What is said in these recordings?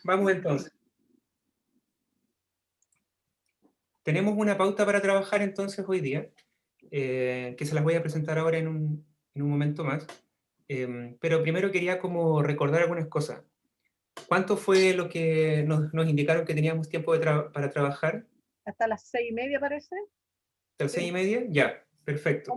Vamos entonces. Tenemos una pauta para trabajar entonces hoy día, que se las voy a presentar ahora en un momento más. Pero primero quería como recordar algunas cosas. ¿Cuánto fue lo que nos indicaron que teníamos tiempo para trabajar? Hasta las 6:30 parece. ¿Hasta las Sí, 6:30? Ya, perfecto.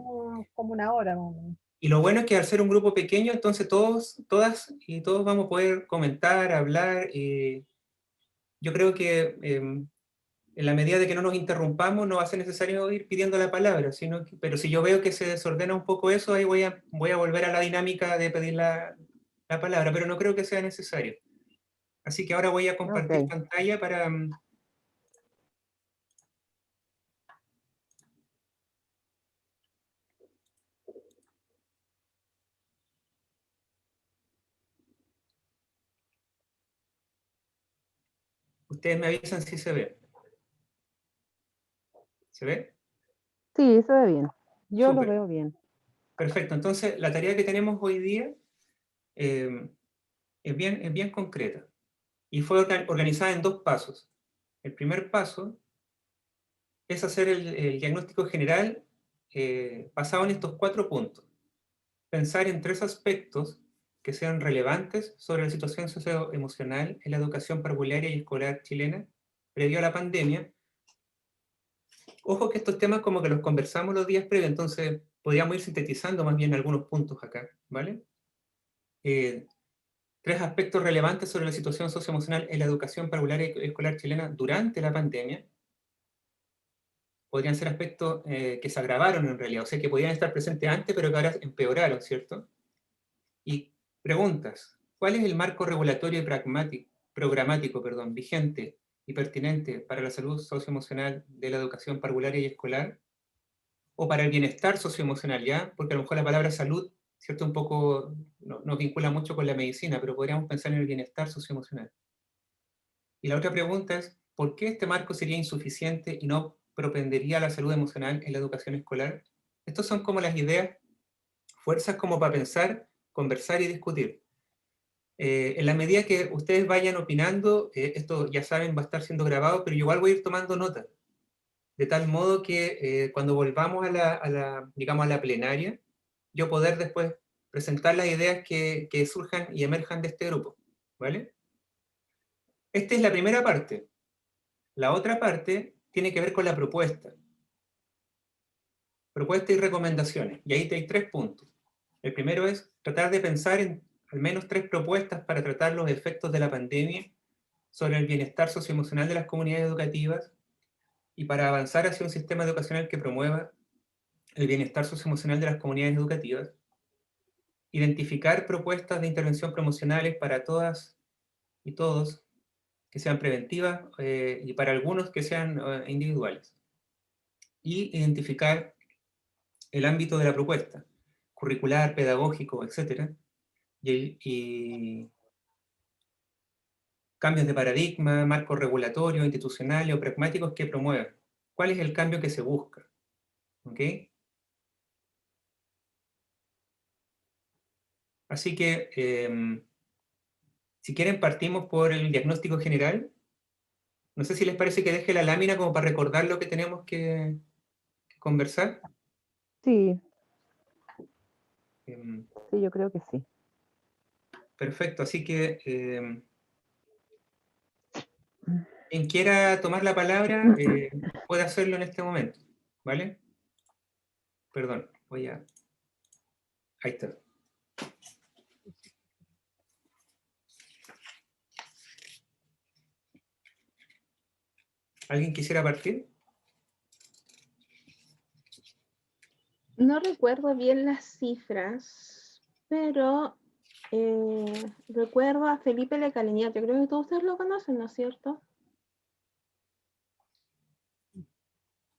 como una hora más o menos. Y lo bueno es que al ser un grupo pequeño, entonces todos, todas y todos vamos a poder comentar, hablar. Yo creo que en la medida de que no nos interrumpamos, no va a ser necesario ir pidiendo la palabra, pero si yo veo que se desordena un poco eso, ahí voy a volver a la dinámica de pedir la palabra, pero no creo que sea necesario. Así que ahora voy a compartir Ok. pantalla para... Ustedes me avisan si se ve. ¿Se ve? Sí, se ve bien. Yo lo Súper. veo bien. Perfecto. Entonces, la tarea que tenemos hoy día eh, es bien concreta y fue organizada en dos pasos. El primer paso es hacer el diagnóstico general basado en estos 4 puntos. Pensar en 3 aspectos que sean relevantes sobre la situación socioemocional en la educación parvularia y escolar chilena previo a la pandemia. Ojo que estos temas como que los conversamos los días previos, entonces podríamos ir sintetizando más bien algunos puntos acá, ¿vale? 3 aspectos relevantes sobre la situación socioemocional en la educación parvularia y escolar chilena durante la pandemia. Podrían ser aspectos que se agravaron en realidad, o sea, que podían estar presentes antes, pero que ahora empeoraron, ¿cierto? Y preguntas, ¿cuál es el marco regulatorio y programático vigente y pertinente para la salud socioemocional de la educación parvularia y escolar? O para el bienestar socioemocional, ¿ya? Porque a lo mejor la palabra salud, ¿cierto? Un poco nos vincula mucho con la medicina, pero podríamos pensar en el bienestar socioemocional. Y la otra pregunta es, ¿por qué este marco sería insuficiente y no propendería a la salud emocional en la educación escolar? Estas son como las ideas, fuerzas como para pensar, conversar y discutir. En la medida que ustedes vayan opinando, esto ya saben va a estar siendo grabado, pero yo igual voy a ir tomando nota, de tal modo que cuando volvamos digamos, a la plenaria, yo poder después presentar las ideas que surjan y emerjan de este grupo, ¿vale? Esta es la primera parte. La otra parte tiene que ver con la propuesta. Propuesta y recomendaciones. Y ahí hay 3 puntos. El primero es tratar de pensar en al menos 3 propuestas para tratar los efectos de la pandemia sobre el bienestar socioemocional de las comunidades educativas y para avanzar hacia un sistema educacional que promueva el bienestar socioemocional de las comunidades educativas. Identificar propuestas de intervención promocionales para todas y todos que sean preventivas y para algunos que sean individuales. Y identificar el ámbito de la propuesta, curricular, pedagógico, etc. Y cambios de paradigma, marcos regulatorios, institucionales o pragmáticos que promuevan. ¿Cuál es el cambio que se busca? ¿Ok? Así que, si quieren, partimos por el diagnóstico general. No sé si les parece que deje la lámina como para recordar lo que tenemos que conversar. Sí, Em, sí, yo creo que sí. Perfecto, así que quien quiera tomar la palabra puede hacerlo en este momento, ¿vale? Perdón, ahí está. ¿Alguien quisiera partir? No recuerdo bien las cifras, pero recuerdo a Felipe Lecaleñat. Yo creo que todos ustedes lo conocen, ¿no es cierto?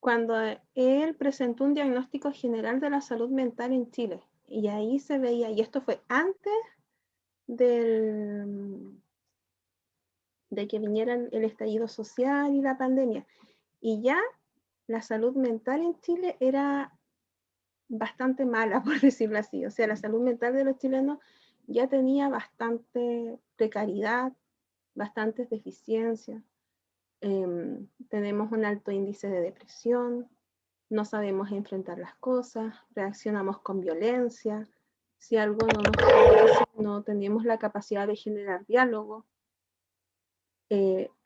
Cuando él presentó un diagnóstico general de la salud mental en Chile. Y ahí se veía, y esto fue antes del, de que viniera el estallido social y la pandemia. Y ya la salud mental en Chile era bastante mala, por decirlo así. O sea, la salud mental de los chilenos ya tenía bastante precariedad, bastantes deficiencias. Tenemos un alto índice de depresión, no sabemos enfrentar las cosas, reaccionamos con violencia. Si algo no nos parece, no tenemos la capacidad de generar diálogo.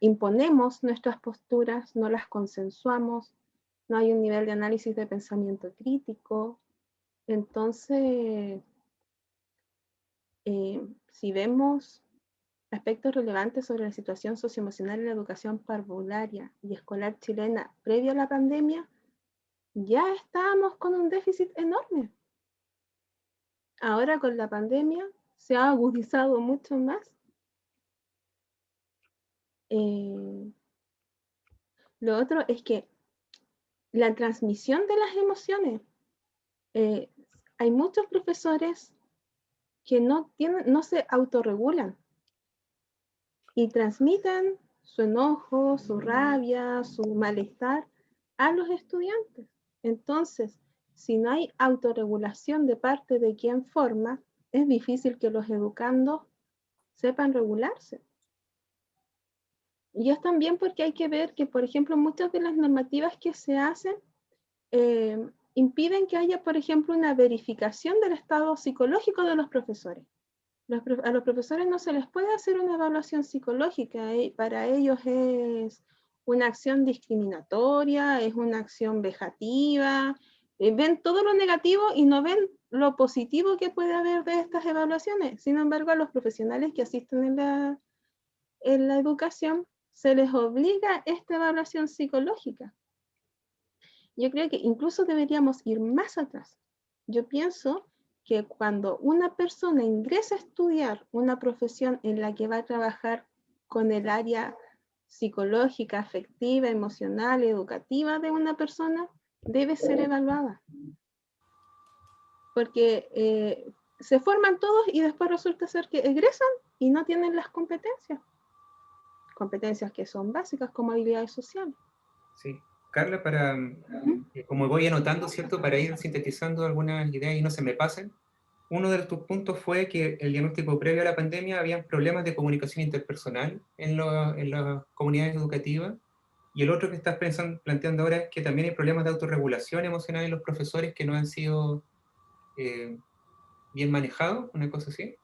Imponemos nuestras posturas, no las consensuamos, no hay un nivel de análisis de pensamiento crítico. Entonces, si vemos aspectos relevantes sobre la situación socioemocional y la educación parvularia y escolar chilena previo a la pandemia, ya estábamos con un déficit enorme. Ahora con la pandemia se ha agudizado mucho más. Lo otro es que la transmisión de las emociones, hay muchos profesores que no se autorregulan y transmiten su enojo, su rabia, su malestar a los estudiantes. Entonces, si no hay autorregulación de parte de quien forma, es difícil que los educandos sepan regularse. Y es también porque hay que ver que, por ejemplo, muchas de las normativas que se hacen impiden que haya, por ejemplo, una verificación del estado psicológico de los profesores. A los profesores no se les puede hacer una evaluación psicológica, para ellos es una acción discriminatoria, es una acción vejativa, ven todo lo negativo y no ven lo positivo que puede haber de estas evaluaciones. Sin embargo, a los profesionales que asisten en la educación se les obliga esta evaluación psicológica. Yo creo que incluso deberíamos ir más atrás. Yo pienso que cuando una persona ingresa a estudiar una profesión en la que va a trabajar con el área psicológica, afectiva, emocional, educativa de una persona, debe ser evaluada. Porque se forman todos y después resulta ser que egresan y no tienen las competencias. Competencias que son básicas como habilidades sociales. Sí. Carla, como voy anotando, ¿cierto? Para ir sintetizando algunas ideas y no se me pasen, uno de tus puntos fue que el diagnóstico previo a la pandemia había problemas de comunicación interpersonal en las comunidades educativas, y el otro que estás planteando ahora es que también hay problemas de autorregulación emocional en los profesores que no han sido bien manejados, una cosa así.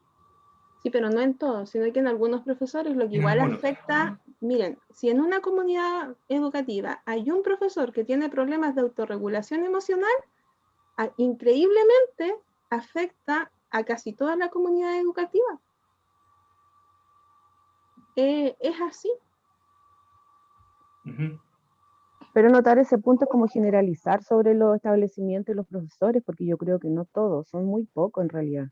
Sí, pero no en todos, sino que en algunos profesores, lo que igual afecta, miren, si en una comunidad educativa hay un profesor que tiene problemas de autorregulación emocional, increíblemente afecta a casi toda la comunidad educativa. Es así. Pero notar ese punto es como generalizar sobre los establecimientos y los profesores, porque yo creo que no todos, son muy pocos en realidad.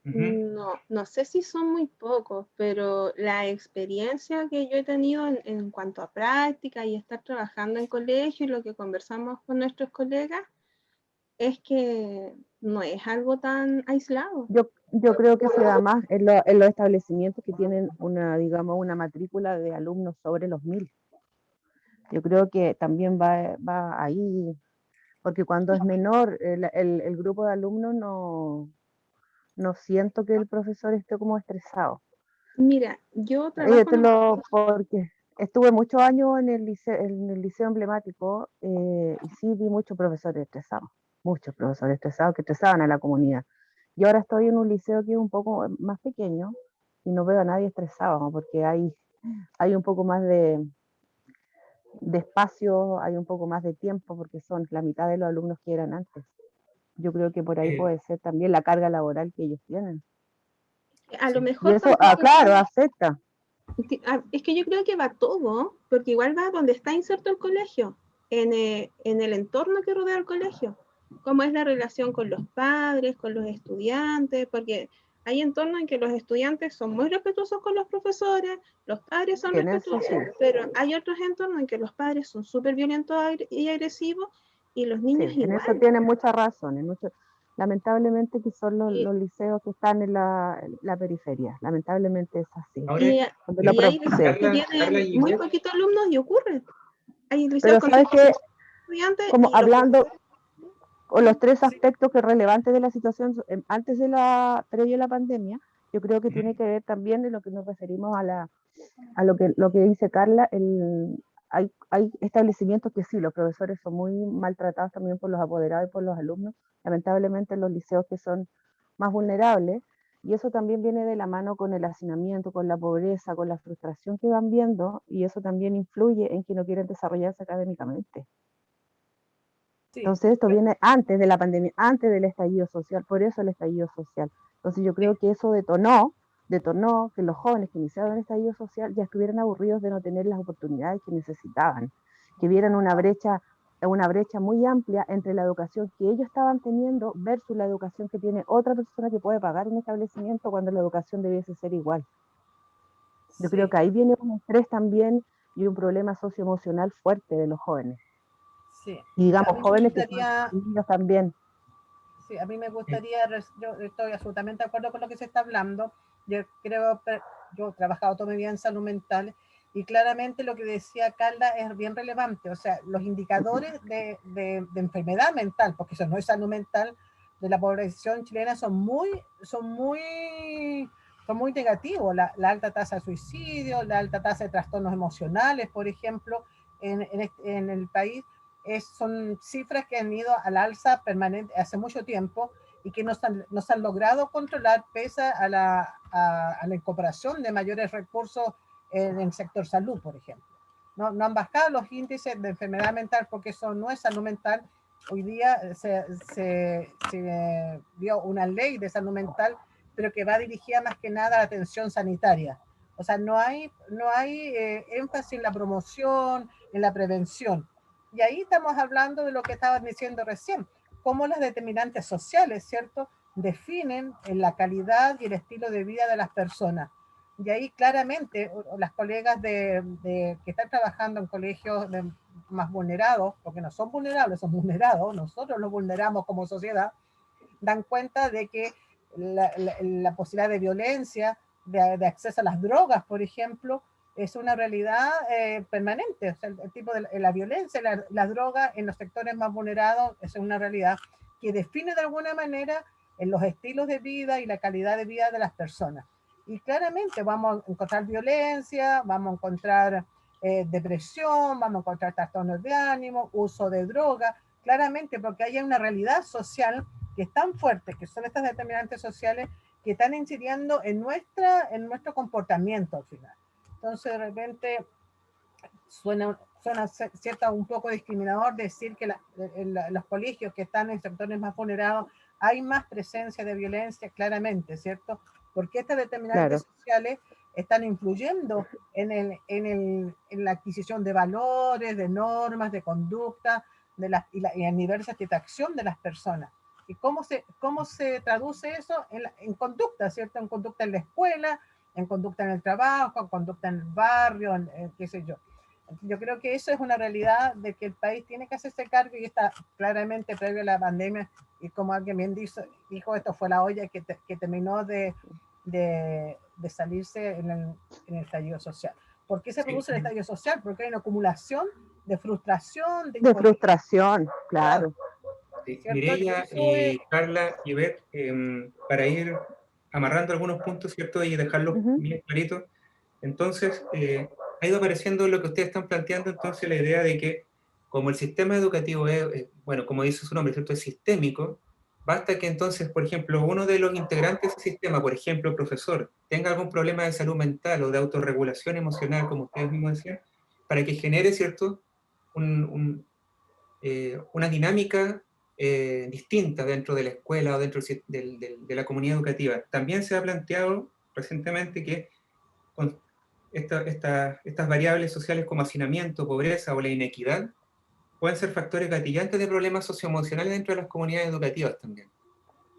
No sé si son muy pocos, pero la experiencia que yo he tenido en cuanto a práctica y estar trabajando en colegio y lo que conversamos con nuestros colegas es que no es algo tan aislado. Yo creo que se da más en los establecimientos que tienen digamos, una matrícula de alumnos sobre los 1000. Yo creo que también va ahí, porque cuando es menor el grupo de alumnos no siento que el profesor esté como estresado. Mira, yo trabajo porque estuve muchos años en el liceo emblemático y sí vi muchos profesores estresados que estresaban a la comunidad. Y ahora estoy en un liceo que es un poco más pequeño y no veo a nadie estresado, porque hay un poco más de espacio, hay un poco más de tiempo, porque son la mitad de los alumnos que eran antes. Yo creo que por ahí puede ser también la carga laboral que ellos tienen. A lo mejor y eso, claro, afecta. Es que yo creo que va todo, porque igual va donde está inserto el colegio, en el entorno que rodea el colegio, cómo es la relación con los padres, con los estudiantes, porque hay entornos en que los estudiantes son muy respetuosos con los profesores, los padres son respetuosos, pero hay otros entornos en que los padres son súper violentos y agresivos, y los niños igual. En eso tienen muchas razones. Lamentablemente que son los liceos que están en la periferia. Lamentablemente es así. Y hay liceos que tienen muy poquitos alumnos y ocurre. Hay liceos con estudiantes. Como hablando con los 3 aspectos que relevantes de la situación antes previo a la pandemia, yo creo que tiene que ver también de lo que nos referimos a a lo que dice Carla, hay establecimientos que sí, los profesores son muy maltratados también por los apoderados y por los alumnos, lamentablemente en los liceos que son más vulnerables, y eso también viene de la mano con el hacinamiento, con la pobreza, con la frustración que van viendo, y eso también influye en que no quieren desarrollarse académicamente. Sí, Entonces esto viene antes de la pandemia, antes del estallido social, por eso el estallido social. Entonces yo creo que eso detonó que los jóvenes que iniciaron el estallido social ya estuvieran aburridos de no tener las oportunidades que necesitaban, que vieran una brecha muy amplia entre la educación que ellos estaban teniendo versus la educación que tiene otra persona que puede pagar un establecimiento cuando la educación debiese ser igual. Yo creo sí. que ahí viene un estrés también y un problema socioemocional fuerte de los jóvenes. Sí. Y A digamos, mí me jóvenes que son gustaría, niños también. sí, a mí me gustaría, yo estoy absolutamente de acuerdo con lo que se está hablando. Yo creo, yo he trabajado toda mi vida en salud mental y claramente lo que decía Carla es bien relevante. O sea, los indicadores de enfermedad mental, porque eso no es salud mental, de la población chilena son muy negativos. La alta tasa de suicidio, la alta tasa de trastornos emocionales, por ejemplo, en el país son cifras que han ido al alza permanente hace mucho tiempo y que no se han logrado controlar pese a la incorporación de mayores recursos en el sector salud, por ejemplo. No han bajado los índices de enfermedad mental porque eso no es salud mental. Hoy día se dio una ley de salud mental, pero que va dirigida más que nada a la atención sanitaria. O sea, no hay énfasis en la promoción, en la prevención. Y ahí estamos hablando de lo que estabas diciendo recién, cómo las determinantes sociales, ¿cierto?, definen la calidad y el estilo de vida de las personas. Y ahí claramente las colegas que están trabajando en colegios más vulnerados, porque no son vulnerables, son vulnerados, nosotros los vulneramos como sociedad, dan cuenta de que la posibilidad de violencia, de acceso a las drogas, por ejemplo, es una realidad permanente. O sea, el tipo de la violencia, las drogas en los sectores más vulnerados es una realidad que define de alguna manera en los estilos de vida y la calidad de vida de las personas. Y claramente vamos a encontrar violencia, vamos a encontrar depresión, vamos a encontrar trastornos de ánimo, uso de droga, claramente porque hay una realidad social que es tan fuerte, que son estas determinantes sociales que están incidiendo en nuestro comportamiento al final. Entonces, de repente, suena cierta un poco discriminador decir que los colegios que están en sectores más vulnerados hay más presencia de violencia, claramente, ¿cierto? Porque estas determinantes sociales están influyendo en la adquisición de valores, de normas, de conducta, y en nivel de satisfacción de las personas. ¿Y cómo se traduce eso? En conducta, ¿cierto? En conducta en la escuela, en conducta en el trabajo, en conducta en el barrio, qué sé yo. Yo creo que eso es una realidad de que el país tiene que hacerse cargo y está claramente previo a la pandemia y como alguien bien dijo esto fue la olla que terminó de salirse en el estallido social. ¿Por qué se produce el estallido social? Porque hay una acumulación de frustración, de frustración, claro. Sí. Mireia y Carla y Beth, para ir amarrando algunos puntos, ¿cierto? Y dejarlos bien claritos. Entonces, ha ido apareciendo lo que ustedes están planteando, entonces la idea de que como el sistema educativo es, bueno, como dice su nombre, ¿cierto?, es sistémico, basta que entonces, por ejemplo, uno de los integrantes de ese sistema, por ejemplo, el profesor, tenga algún problema de salud mental o de autorregulación emocional, como ustedes mismos decían, para que genere, ¿cierto?, una dinámica distinta dentro de la escuela o dentro de la comunidad educativa. También se ha planteado recientemente que con estas variables sociales como hacinamiento, pobreza o la inequidad pueden ser factores gatillantes de problemas socioemocionales dentro de las comunidades educativas también.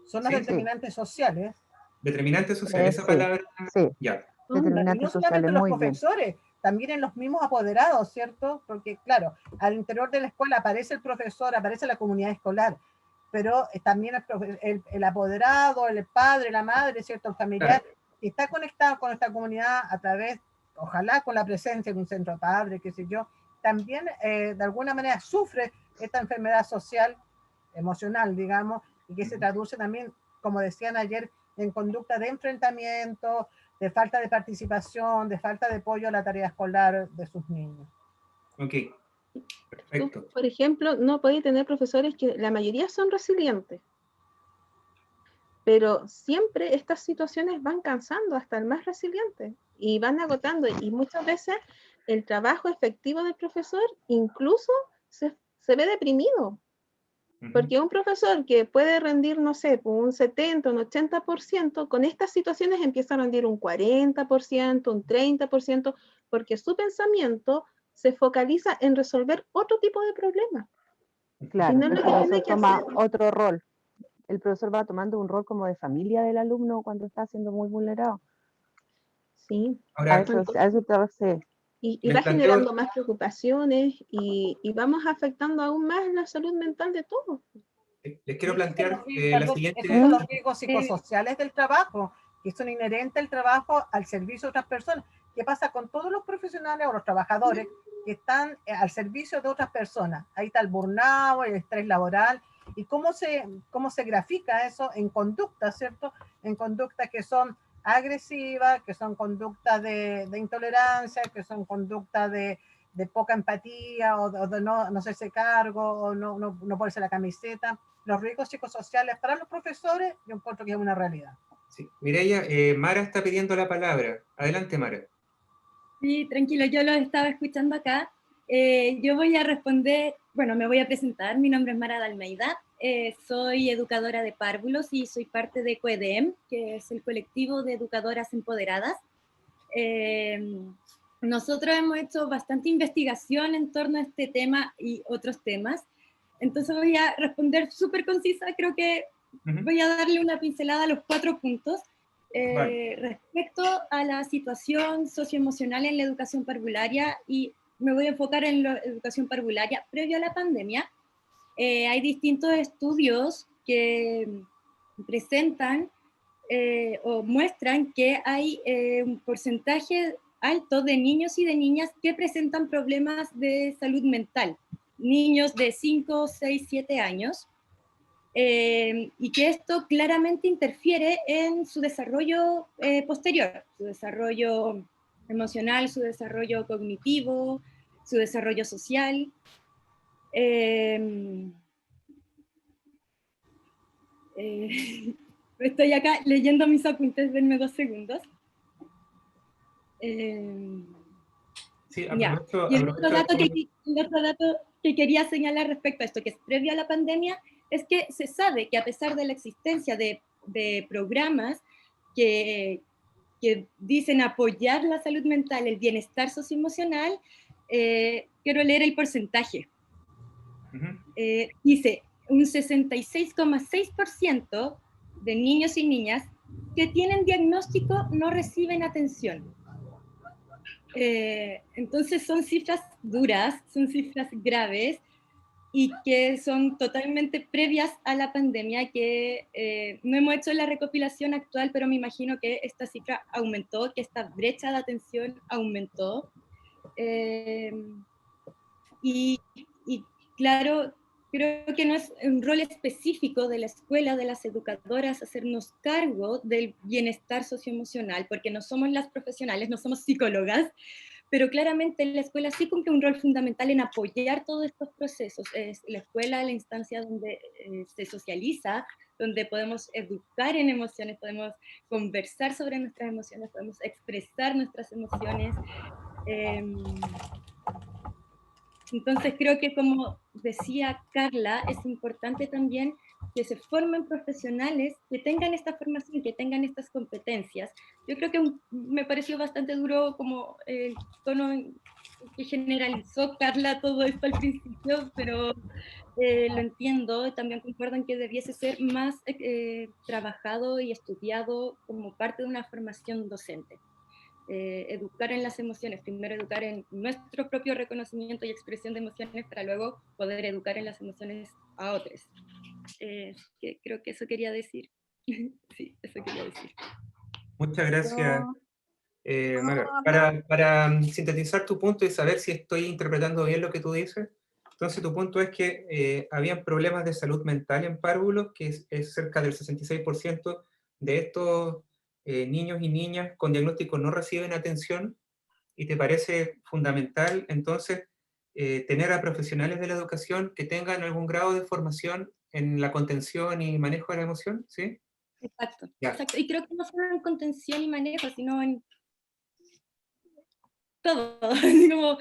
Son las determinantes sociales. Determinantes sociales, esa palabra, ya. Y no solamente los profesores, también en los mismos apoderados, ¿cierto? Porque, claro, al interior de la escuela aparece el profesor, aparece la comunidad escolar, pero también el apoderado, el padre, la madre, ¿cierto? El familiar, que está conectado con esta comunidad a través, ojalá con la presencia de un centro padre, qué sé yo, también de alguna manera sufre esta enfermedad social, emocional, digamos, y que se traduce también, como decían ayer, en conducta de enfrentamiento, de falta de participación, de falta de apoyo a la tarea escolar de sus niños. Ok, Tú, perfecto. por ejemplo, no podéis tener profesores que la mayoría son resilientes, pero siempre estas situaciones van cansando hasta el más resiliente y van agotando, y muchas veces el trabajo efectivo del profesor incluso se ve deprimido, porque un profesor que puede rendir, no sé, un 70, un 80%, con estas situaciones empieza a rendir un 40%, un 30%, porque su pensamiento se focaliza en resolver otro tipo de problemas. Claro, Y no es lo el que tiene profesor que toma hacer. otro rol. El profesor va tomando un rol como de familia del alumno cuando está siendo muy vulnerado. Sí. A Ahora, eso te refieres. Y les va planteo, generando más preocupaciones y vamos afectando aún más la salud mental de todos. les quiero plantear la Perdón, siguiente... esos son los riesgos psicosociales del trabajo, que son inherentes al trabajo al servicio de otras personas. ¿Qué pasa con todos los profesionales o los trabajadores que están al servicio de otras personas? Ahí está el burnout, el estrés laboral, y cómo se grafica eso en conductas, ¿cierto? En conductas que son agresivas, que son conductas de intolerancia, que son conductas de poca empatía o de no hacerse cargo o no ponerse la camiseta. Los riesgos psicosociales para los profesores, yo encuentro que es una realidad. Sí. Mireia, Mara está pidiendo la palabra. Adelante, Mara. Sí, tranquilo, yo lo estaba escuchando acá. Yo voy a responder, bueno, me voy a presentar, mi nombre es Mara de Almeida, soy educadora de párvulos y soy parte de COEDEM, que es el colectivo de educadoras empoderadas. Nosotros hemos hecho bastante investigación en torno a este tema y otros temas, entonces voy a responder súper concisa, creo que voy a darle una pincelada a los 4 puntos. Respecto a la situación socioemocional en la educación parvularia, y me voy a enfocar en la educación parvularia previo a la pandemia, hay distintos estudios que presentan o muestran que hay un porcentaje alto de niños y de niñas que presentan problemas de salud mental, niños de 5, 6, 7 años, y que esto claramente interfiere en su desarrollo posterior, su desarrollo emocional, su desarrollo cognitivo, su desarrollo social. Estoy acá leyendo mis apuntes, denme 2 segundos. Sí, Ya. Y el otro dato que quería señalar respecto a esto, que es previo a la pandemia, es que se sabe que a pesar de la existencia de programas que dicen apoyar la salud mental, el bienestar socioemocional, quiero leer el porcentaje. Dice, un 66,6% de niños y niñas que tienen diagnóstico no reciben atención. Entonces son cifras duras, son cifras graves y que son totalmente previas a la pandemia, que no hemos hecho la recopilación actual, pero me imagino que esta cifra aumentó, que esta brecha de atención aumentó. Y claro, creo que no es un rol específico de la escuela, de las educadoras, hacernos cargo del bienestar socioemocional, porque no somos las profesionales, no somos psicólogas, pero claramente la escuela sí cumple un rol fundamental en apoyar todos estos procesos. Es la escuela la instancia donde se socializa, donde podemos educar en emociones, podemos conversar sobre nuestras emociones, podemos expresar nuestras emociones. Entonces creo que, como decía Carla, es importante también que se formen profesionales que tengan esta formación, que tengan estas competencias. Yo creo que me pareció bastante duro como el tono que generalizó Carla todo esto al principio, pero lo entiendo. También concuerdo en que debiese ser más trabajado y estudiado como parte de una formación docente. Educar en las emociones, primero educar en nuestro propio reconocimiento y expresión de emociones para luego poder educar en las emociones a otros. Que creo que eso quería decir. Sí, eso quería decir. Muchas gracias, Mara. No. Para sintetizar tu punto y saber si estoy interpretando bien lo que tú dices, entonces tu punto es que habían problemas de salud mental en párvulos, que es cerca del 66% de estos niños y niñas con diagnóstico no reciben atención, y te parece fundamental entonces tener a profesionales de la educación que tengan algún grado de formación en la contención y manejo de la emoción, ¿sí? Exacto, Ya. exacto. Y creo que no solo en contención y manejo, sino en todo. Como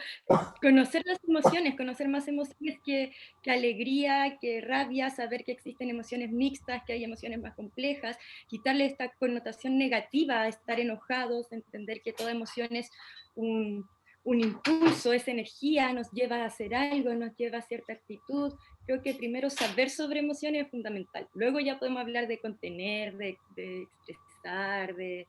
conocer las emociones, conocer más emociones que alegría, que rabia, saber que existen emociones mixtas, que hay emociones más complejas, quitarle esta connotación negativa a estar enojados, entender que toda emoción es un impulso, es energía, nos lleva a hacer algo, nos lleva a cierta actitud. Creo que primero saber sobre emociones es fundamental. Luego ya podemos hablar de contener, de expresar, de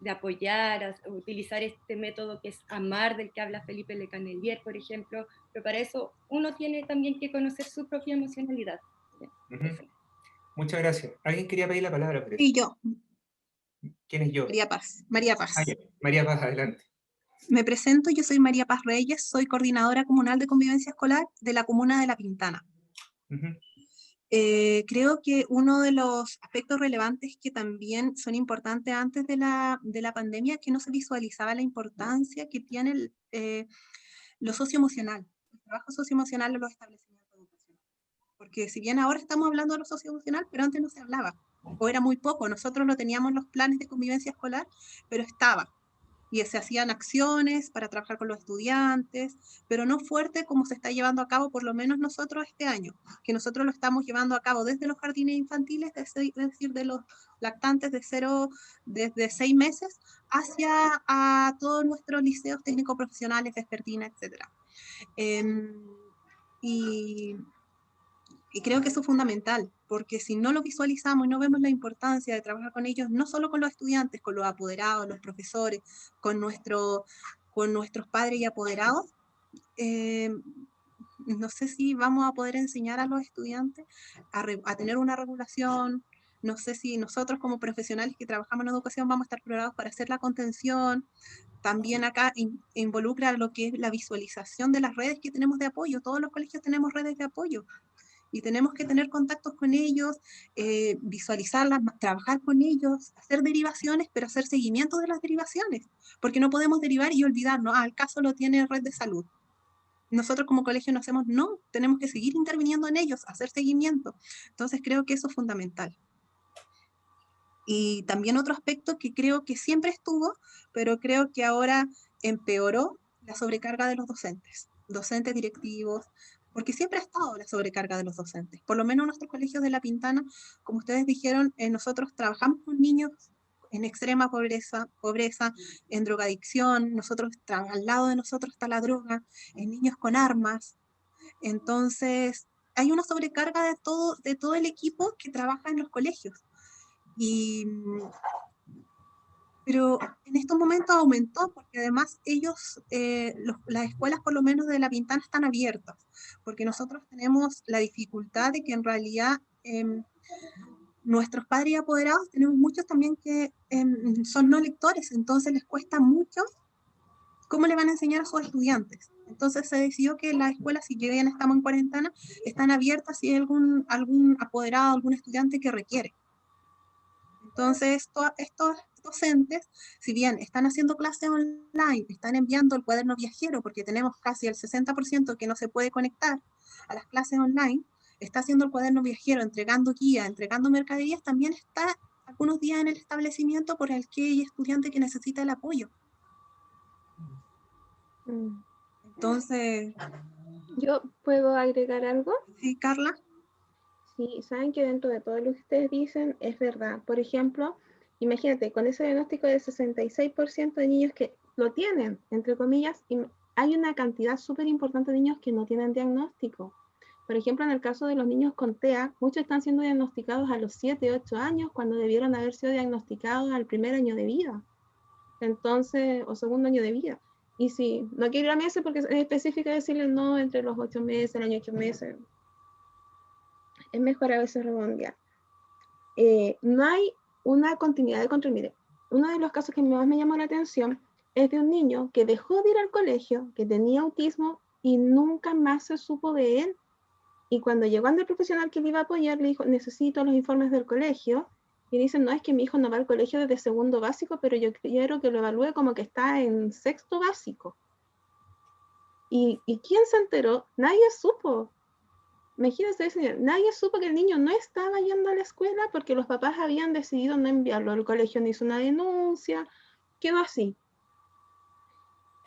apoyar, utilizar este método que es amar, del que habla Felipe Le Canelier, por ejemplo, pero para eso uno tiene también que conocer su propia emocionalidad. Muchas gracias. ¿Alguien quería pedir la palabra? Y yo. ¿Quién es yo? María Paz. María Paz. María Paz, adelante. Me presento, yo soy María Paz Reyes, soy coordinadora comunal de convivencia escolar de la comuna de La Pintana. Creo que uno de los aspectos relevantes que también son importantes antes de la pandemia es que no se visualizaba la importancia que tiene lo socioemocional, el trabajo socioemocional en los establecimientos de educación. Porque si bien ahora estamos hablando de lo socioemocional, pero antes no se hablaba, o era muy poco. Nosotros lo teníamos en los planes de convivencia escolar, pero estaba. Y se hacían acciones para trabajar con los estudiantes, pero no fuerte como se está llevando a cabo, por lo menos nosotros este año, que nosotros lo estamos llevando a cabo desde los jardines infantiles, es decir, de los lactantes desde 6 meses, hacia a todos nuestros liceos técnicos profesionales, vespertina, etc. Y creo que eso es fundamental, porque si no lo visualizamos y no vemos la importancia de trabajar con ellos, no solo con los estudiantes, con los apoderados, los profesores, con nuestros padres y apoderados, no sé si vamos a poder enseñar a los estudiantes a tener una regulación. No sé si nosotros como profesionales que trabajamos en educación vamos a estar preparados para hacer la contención. También acá involucra lo que es la visualización de las redes que tenemos de apoyo. Todos los colegios tenemos redes de apoyo. Y tenemos que tener contactos con ellos, visualizarlas, trabajar con ellos, hacer derivaciones, pero hacer seguimiento de las derivaciones, porque no podemos derivar y olvidarnos, el caso lo tiene red de salud. Nosotros como colegio no hacemos, no, tenemos que seguir interviniendo en ellos, hacer seguimiento. Entonces creo que eso es fundamental. Y también otro aspecto que creo que siempre estuvo, pero creo que ahora empeoró, la sobrecarga de los docentes directivos, porque siempre ha estado la sobrecarga de los docentes. Por lo menos en nuestros colegios de La Pintana, como ustedes dijeron, nosotros trabajamos con niños en extrema pobreza, en drogadicción, al lado de nosotros está la droga, en niños con armas. Entonces, hay una sobrecarga de todo el equipo que trabaja en los colegios. Pero en estos momentos aumentó, porque además las escuelas por lo menos de La Pintana están abiertas, porque nosotros tenemos la dificultad de que en realidad nuestros padres y apoderados tenemos muchos también que son no lectores, entonces les cuesta mucho cómo le van a enseñar a sus estudiantes. Entonces se decidió que las escuelas, si bien estamos en cuarentena, están abiertas si hay algún apoderado, algún estudiante que requiere. Entonces, estos docentes, si bien están haciendo clases online, están enviando el cuaderno viajero, porque tenemos casi el 60% que no se puede conectar a las clases online, está haciendo el cuaderno viajero, entregando guía, entregando mercaderías, también está algunos días en el establecimiento por el que hay estudiante que necesita el apoyo. Entonces... ¿Yo puedo agregar algo? Sí, Carla. Sí, saben que dentro de todo lo que ustedes dicen es verdad. Por ejemplo, imagínate, con ese diagnóstico de 66% de niños que lo tienen, entre comillas, y hay una cantidad súper importante de niños que no tienen diagnóstico. Por ejemplo, en el caso de los niños con TEA, muchos están siendo diagnosticados a los 7, 8 años, cuando debieron haber sido diagnosticados al primer año de vida. Entonces, o segundo año de vida. Y sí, no quiero ir a meses porque es específico decirle no entre los 8 meses, el año 8 meses. Es mejor a veces redondear. No hay una continuidad de control. Mire, uno de los casos que más me llamó la atención es de un niño que dejó de ir al colegio, que tenía autismo y nunca más se supo de él. Y cuando llegó ante el profesional que le iba a apoyar, le dijo, necesito los informes del colegio. y dicen, no, es que mi hijo no va al colegio desde segundo básico, pero yo quiero que lo evalúe como que está en sexto básico. ¿Y quién se enteró? Nadie supo. Imagínense, señor, nadie supo que el niño no estaba yendo a la escuela porque los papás habían decidido no enviarlo al colegio, no hizo una denuncia, quedó así.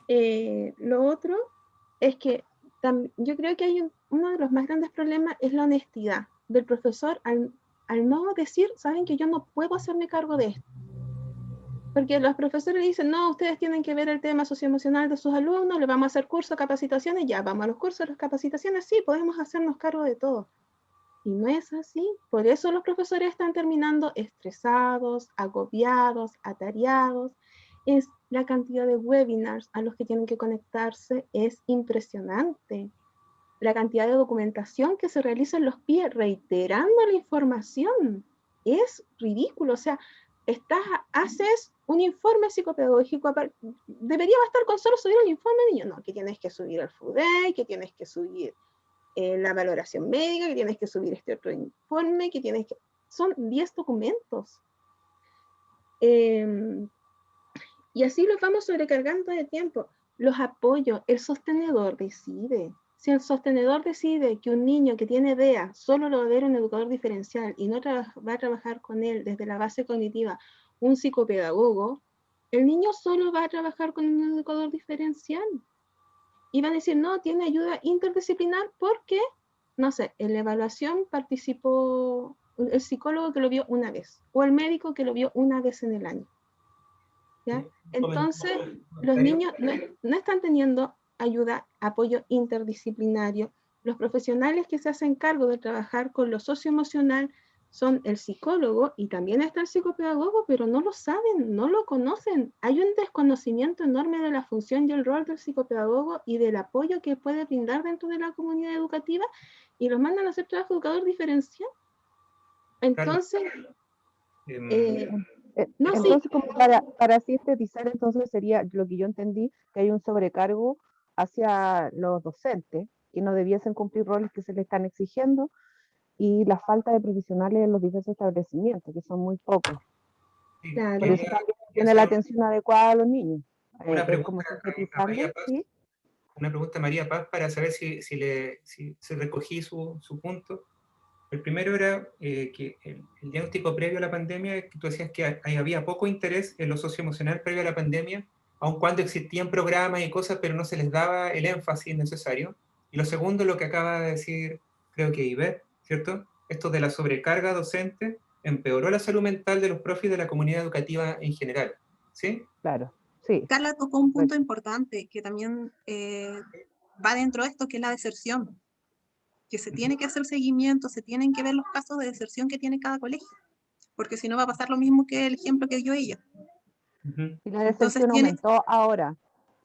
Lo otro es que yo creo que hay uno de los más grandes problemas es la honestidad del profesor al no decir, saben que yo no puedo hacerme cargo de esto. Porque los profesores dicen, no, ustedes tienen que ver el tema socioemocional de sus alumnos, le vamos a hacer cursos, capacitaciones, ya, vamos a los cursos, las capacitaciones, sí, podemos hacernos cargo de todo. Y no es así. Por eso los profesores están terminando estresados, agobiados, atareados. La cantidad de webinars a los que tienen que conectarse es impresionante. La cantidad de documentación que se realiza en los PIE reiterando la información es ridículo. O sea, haces un informe psicopedagógico, debería bastar con solo subir el informe, niño, no, que tienes que subir el FUDEI, que tienes que subir la valoración médica, que tienes que subir este otro informe, que tienes que... Son 10 documentos. Y así los vamos sobrecargando de tiempo. Los apoyos, el sostenedor decide. Si el sostenedor decide que un niño que tiene DEA solo lo va a ver un educador diferencial y no va a trabajar con él desde la base cognitiva un psicopedagogo, el niño solo va a trabajar con un educador diferencial. Y van a decir, no, tiene ayuda interdisciplinar porque, no sé, en la evaluación participó el psicólogo que lo vio una vez o el médico que lo vio una vez en el año. ¿Ya? Entonces, los niños no están teniendo ayuda, apoyo interdisciplinario. Los profesionales que se hacen cargo de trabajar con lo socioemocional son el psicólogo y también está el psicopedagogo, pero no lo saben, no lo conocen. Hay un desconocimiento enorme de la función y el rol del psicopedagogo y del apoyo que puede brindar dentro de la comunidad educativa y los mandan a hacer trabajo educador diferencial. Entonces, no, entonces, sí. como para sintetizar, entonces sería lo que yo entendí, que hay un sobrecargo hacia los docentes, que no debiesen cumplir roles que se les están exigiendo, y la falta de profesionales en los diversos establecimientos, que son muy pocos. Claro. Por eso también tiene la atención adecuada a los niños. Una pregunta como a María Paz, ¿sí? una pregunta a María Paz para saber si recogí su punto. El primero era que el diagnóstico previo a la pandemia, que tú decías que había poco interés en lo socioemocional previo a la pandemia, aun cuando existían programas y cosas, pero no se les daba el énfasis necesario. Y lo segundo, lo que acaba de decir, creo que Ivette, ¿cierto? Esto de la sobrecarga docente empeoró la salud mental de los profes y de la comunidad educativa en general, ¿sí? Claro, sí. Carla tocó un punto importante que también va dentro de esto, que es la deserción. Que se tiene que hacer seguimiento, se tienen que ver los casos de deserción que tiene cada colegio, porque si no va a pasar lo mismo que el ejemplo que dio ella. Y la deserción aumentó ahora.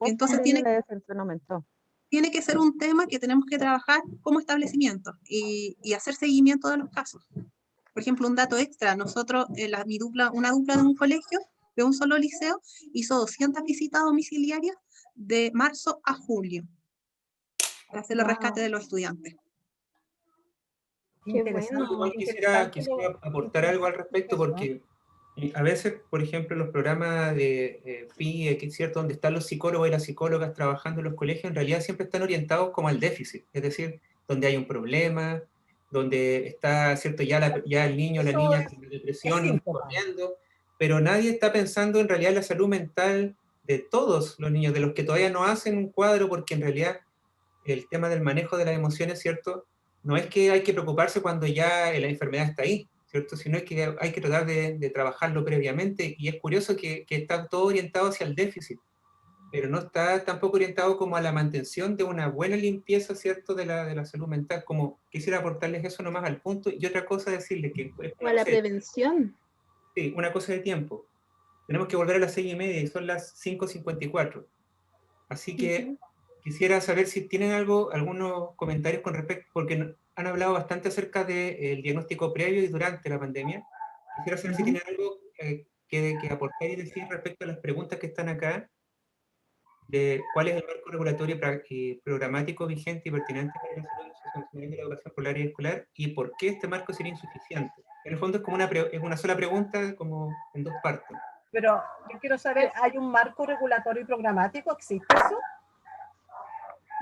Entonces la deserción aumentó. Tiene que ser un tema que tenemos que trabajar como establecimiento y hacer seguimiento de los casos. Por ejemplo, un dato extra, nosotros, una dupla de un colegio, de un solo liceo, hizo 200 visitas domiciliarias de marzo a julio para hacer el rescate de los estudiantes. Interesante. Igual quisiera aportar algo al respecto porque a veces, por ejemplo, los programas de PIE, que es cierto, donde están los psicólogos y las psicólogas trabajando en los colegios, en realidad siempre están orientados como al déficit, es decir, donde hay un problema, donde está, cierto, ya el niño o la niña con depresión corriendo, pero nadie está pensando en realidad en la salud mental de todos los niños, de los que todavía no hacen un cuadro, porque en realidad el tema del manejo de las emociones, ¿cierto? No es que hay que preocuparse cuando ya la enfermedad está ahí, ¿cierto? Sino es que hay que tratar de trabajarlo previamente, y es curioso que está todo orientado hacia el déficit, pero no está tampoco orientado como a la mantención de una buena limpieza, ¿cierto? De la salud mental. Como quisiera aportarles eso nomás al punto, y otra cosa decirles que... O a la prevención. Sí, una cosa de tiempo. Tenemos que volver a las 6:30 y son las 5:54. Así que quisiera saber si tienen algunos comentarios con respecto, porque han hablado bastante acerca del diagnóstico previo y durante la pandemia. Quisiera saber si tienen algo que aportar y decir respecto a las preguntas que están acá, de cuál es el marco regulatorio y programático vigente y pertinente para la salud socioemocional de la educación escolar y escolar, y por qué este marco sería insuficiente. En el fondo es como es una sola pregunta, como en dos partes. Pero yo quiero saber, ¿hay un marco regulatorio y programático? ¿Existe eso?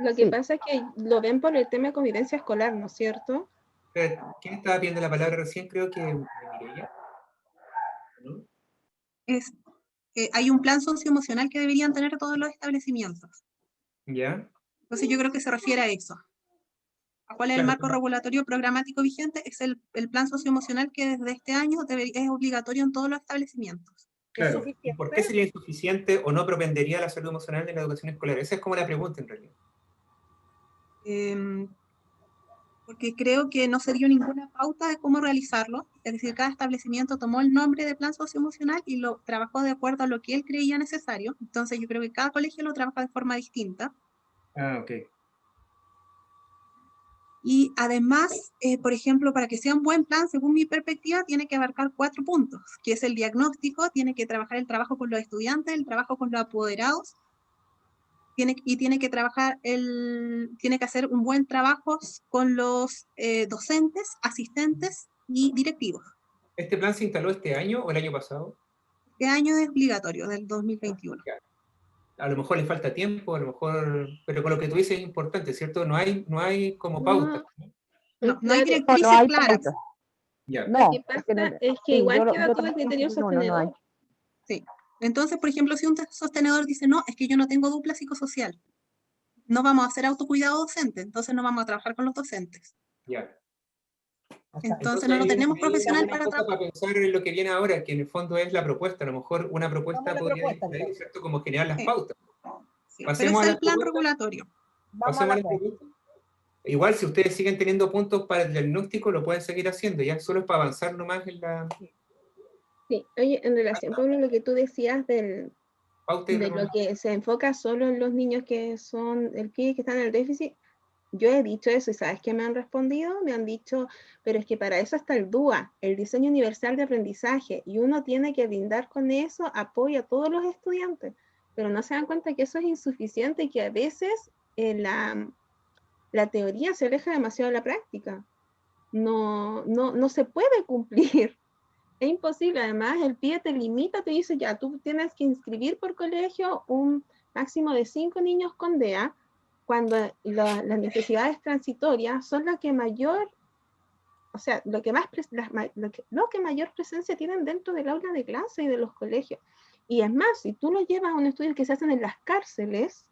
Lo que Sí. pasa es que lo ven por el tema de convivencia escolar, ¿no es cierto? ¿Quién estaba pidiendo la palabra recién? Creo que Mireia, ¿no? Hay un plan socioemocional que deberían tener todos los establecimientos. ¿Ya? Entonces yo creo que se refiere a eso. ¿A cuál es el Claro, marco regulatorio programático vigente? Es el plan socioemocional que desde este año es obligatorio en todos los establecimientos. ¿Es claro. ¿Y por qué suficiente? sería insuficiente o no propendería a la salud emocional en la educación escolar? Esa es como la pregunta en realidad. Porque creo que no se dio ninguna pauta de cómo realizarlo. Es decir, cada establecimiento tomó el nombre de plan socioemocional y lo trabajó de acuerdo a lo que él creía necesario. Entonces yo creo que cada colegio lo trabaja de forma distinta. Ah, ok. Y además, por ejemplo, para que sea un buen plan, según mi perspectiva, tiene que abarcar 4 puntos, que es el diagnóstico, tiene que trabajar el trabajo con los estudiantes, el trabajo con los apoderados, tiene que hacer un buen trabajo con los docentes, asistentes y directivos. ¿Este plan se instaló este año o el año pasado? Este año es obligatorio, del 2021. A lo mejor le falta tiempo, a lo mejor, pero con lo que tú dices es importante, ¿cierto? No hay como pauta. No hay Claro, directrices no hay claras. pauta. Ya. lo No, que es que pasa es que sí, igual yo queda todo el también criterio opino, no hay. sostenedor. Sí. Entonces, por ejemplo, si un sostenedor dice, no, es que yo no tengo dupla psicosocial, no vamos a hacer autocuidado docente, entonces no vamos a trabajar con los docentes. Ya. Entonces no tenemos Hay una profesional buena para cosa trabajar. para pensar en lo que viene ahora, que en el fondo es la propuesta. A lo mejor una Vamos propuesta a la podría propuesta, ir ahí, entonces. ¿cierto? Como generar las Sí. pautas. Sí, pero Pasemos es a el la plan propuesta. regulatorio. Vamos a Pasemos a la la propuesta. propuesta. Igual, si ustedes siguen teniendo puntos para el diagnóstico, lo pueden seguir haciendo. Ya solo es para avanzar nomás en la Sí, oye, en relación, Pablo, lo que tú decías pauta y de lo que se enfoca solo en los niños que son el PIB, que están en el déficit, yo he dicho eso y ¿sabes qué me han respondido? Me han dicho, pero es que para eso está el DUA, el Diseño Universal de Aprendizaje, y uno tiene que brindar con eso apoyo a todos los estudiantes, pero no se dan cuenta que eso es insuficiente y que a veces la teoría se aleja demasiado de la práctica. No se puede cumplir. Es imposible, además el PIE te limita, te dice ya, tú tienes que inscribir por colegio un máximo de 5 niños con DEA, cuando las necesidades transitorias son las que mayor, o sea, lo que mayor presencia tienen dentro del aula de clase y de los colegios. Y es más, si tú lo llevas a un estudio que se hacen en las cárceles,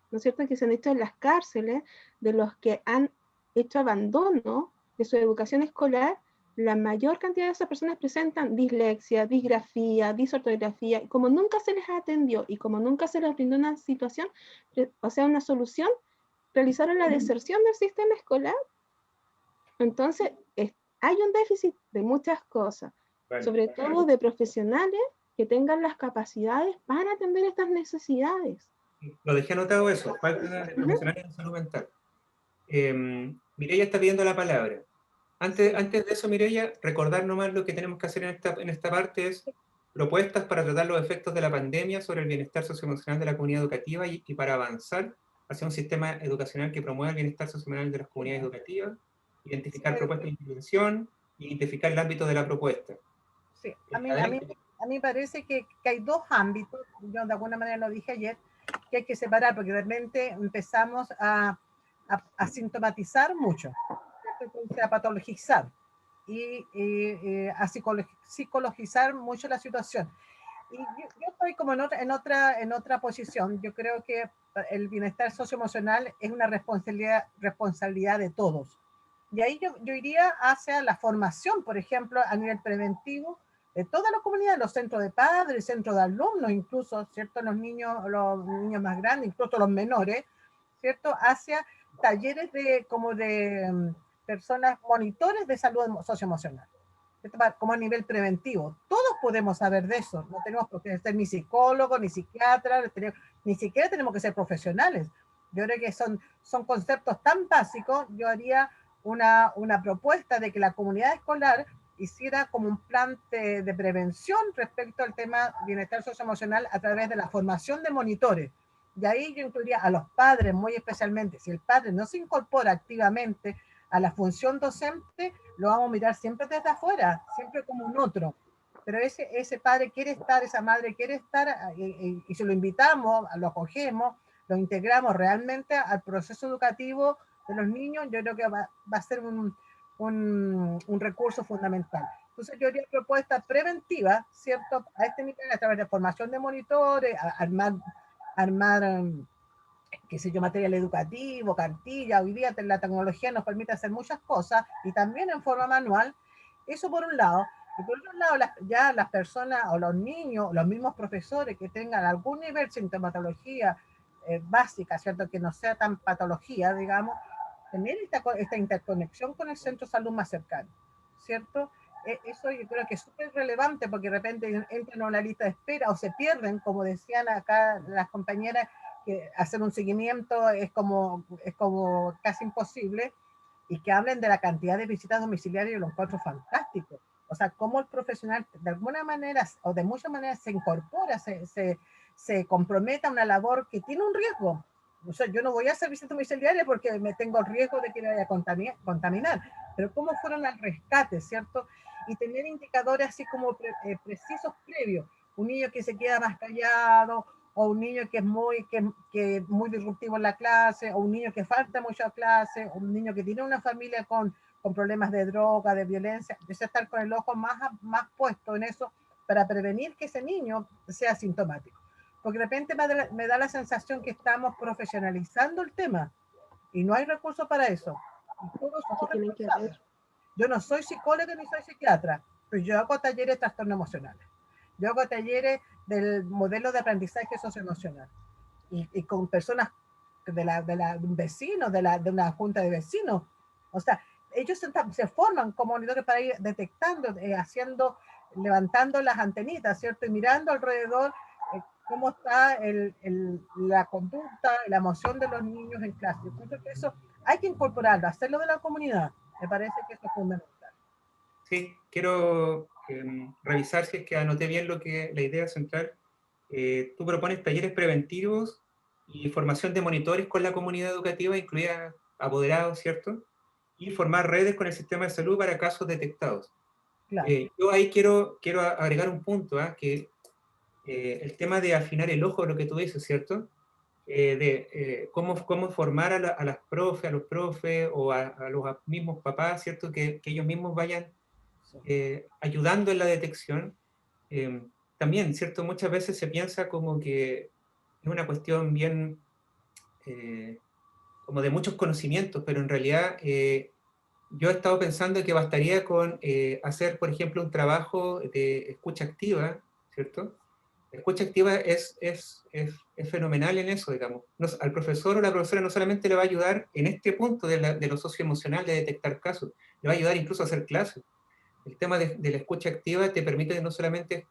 ¿no es cierto? Que se han hecho en las cárceles, de los que han hecho abandono de su educación escolar, la mayor cantidad de esas personas presentan dislexia, disgrafía, disortografía, y como nunca se les atendió y como nunca se les brindó una situación, o sea, una solución, realizaron la deserción del sistema escolar. Entonces, hay un déficit de muchas cosas, Vale. sobre todo de profesionales que tengan las capacidades para atender estas necesidades. Lo dejé anotado eso, falta de profesionales en salud mental. Mireia está pidiendo la palabra. Antes de eso, Mireia, recordar nomás lo que tenemos que hacer en esta parte es propuestas para tratar los efectos de la pandemia sobre el bienestar socioemocional de la comunidad educativa y para avanzar hacia un sistema educacional que promueva el bienestar socioemocional de las comunidades educativas, identificar propuestas de intervención, identificar el ámbito de la propuesta. Sí, a mí me parece que hay dos ámbitos, yo de alguna manera lo dije ayer, que hay que separar, porque realmente empezamos a sintomatizar mucho, entonces a patologizar y a psicologizar mucho la situación. Y yo estoy como en otra posición. Yo creo que el bienestar socioemocional es una responsabilidad de todos. Y ahí yo iría hacia la formación, por ejemplo, a nivel preventivo, de toda la comunidad, los centros de padres, centros de alumnos, incluso, ¿cierto? Los niños más grandes, incluso los menores, ¿cierto? Hacia talleres como de personas, monitores de salud socioemocional, como a nivel preventivo. Todos podemos saber de eso, no tenemos por qué ser ni psicólogos, ni psiquiatras, ni siquiera tenemos que ser profesionales. Yo creo que son conceptos tan básicos. Yo haría una propuesta de que la comunidad escolar hiciera como un plan de prevención respecto al tema bienestar socioemocional a través de la formación de monitores. Y ahí yo incluiría a los padres muy especialmente. Si el padre no se incorpora activamente a la función docente, lo vamos a mirar siempre desde afuera, siempre como un otro. Pero ese padre quiere estar, esa madre quiere estar, y si lo invitamos, lo acogemos, lo integramos realmente al proceso educativo de los niños, yo creo que va a ser un recurso fundamental. Entonces yo haría propuestas preventivas, ¿cierto? A este nivel, a través de formación de monitores, armar qué sé yo, material educativo, cartilla. Hoy día la tecnología nos permite hacer muchas cosas y también en forma manual. Eso por un lado. Y por otro lado, ya las personas o los niños, los mismos profesores que tengan algún nivel de sintomatología básica, ¿cierto? Que no sea tan patología, digamos, tener esta interconexión con el centro de salud más cercano, ¿cierto? Eso yo creo que es súper relevante porque de repente entran a una lista de espera o se pierden, como decían acá las compañeras, que hacer un seguimiento es como casi imposible, y que hablen de la cantidad de visitas domiciliarias, y lo encuentro fantástico. O sea, cómo el profesional de alguna manera o de muchas maneras se incorpora, se compromete a una labor que tiene un riesgo. O sea, yo no voy a hacer visitas domiciliarias porque me tengo el riesgo de que me vaya a contaminar, pero cómo fueron al rescate, ¿cierto? Y tener indicadores así como precisos previos. Un niño que se queda más callado, o un niño que es muy disruptivo en la clase, o un niño que falta mucho a clase, o un niño que tiene una familia con problemas de droga, de violencia. Empieza a estar con el ojo más puesto en eso para prevenir que ese niño sea sintomático. Porque de repente me da la sensación que estamos profesionalizando el tema y no hay recursos para eso. Y todos somos responsables. Yo no soy psicóloga ni soy psiquiatra, pero yo hago talleres de trastornos emocionales. Yo hago talleres del modelo de aprendizaje socioemocional y con personas de un vecino, de una junta de vecinos. O sea, ellos se forman como monitores para ir detectando, levantando las antenitas, ¿cierto? Y mirando alrededor cómo está la conducta, la emoción de los niños en clase. Entonces, eso hay que incorporarlo, hacerlo de la comunidad. Me parece que eso es fundamental. Sí, quiero revisar si es que anoté bien la idea central. Tú propones talleres preventivos y formación de monitores con la comunidad educativa, incluida apoderados, ¿cierto? Y formar redes con el sistema de salud para casos detectados. Claro. Yo ahí quiero agregar un punto, que el tema de afinar el ojo, lo que tú dices, ¿cierto? Cómo formar a las profes, a los profes o a los mismos papás, ¿cierto? Que ellos mismos vayan ayudando en la detección. También, ¿cierto? Muchas veces se piensa como que es una cuestión bien como de muchos conocimientos, pero en realidad yo he estado pensando que bastaría con hacer, por ejemplo, un trabajo de escucha activa, ¿cierto? La escucha activa es fenomenal en eso, digamos. Al profesor o la profesora no solamente le va a ayudar en este punto de lo socioemocional, de detectar casos, le va a ayudar incluso a hacer clases. El tema de la escucha activa te permite que no solamente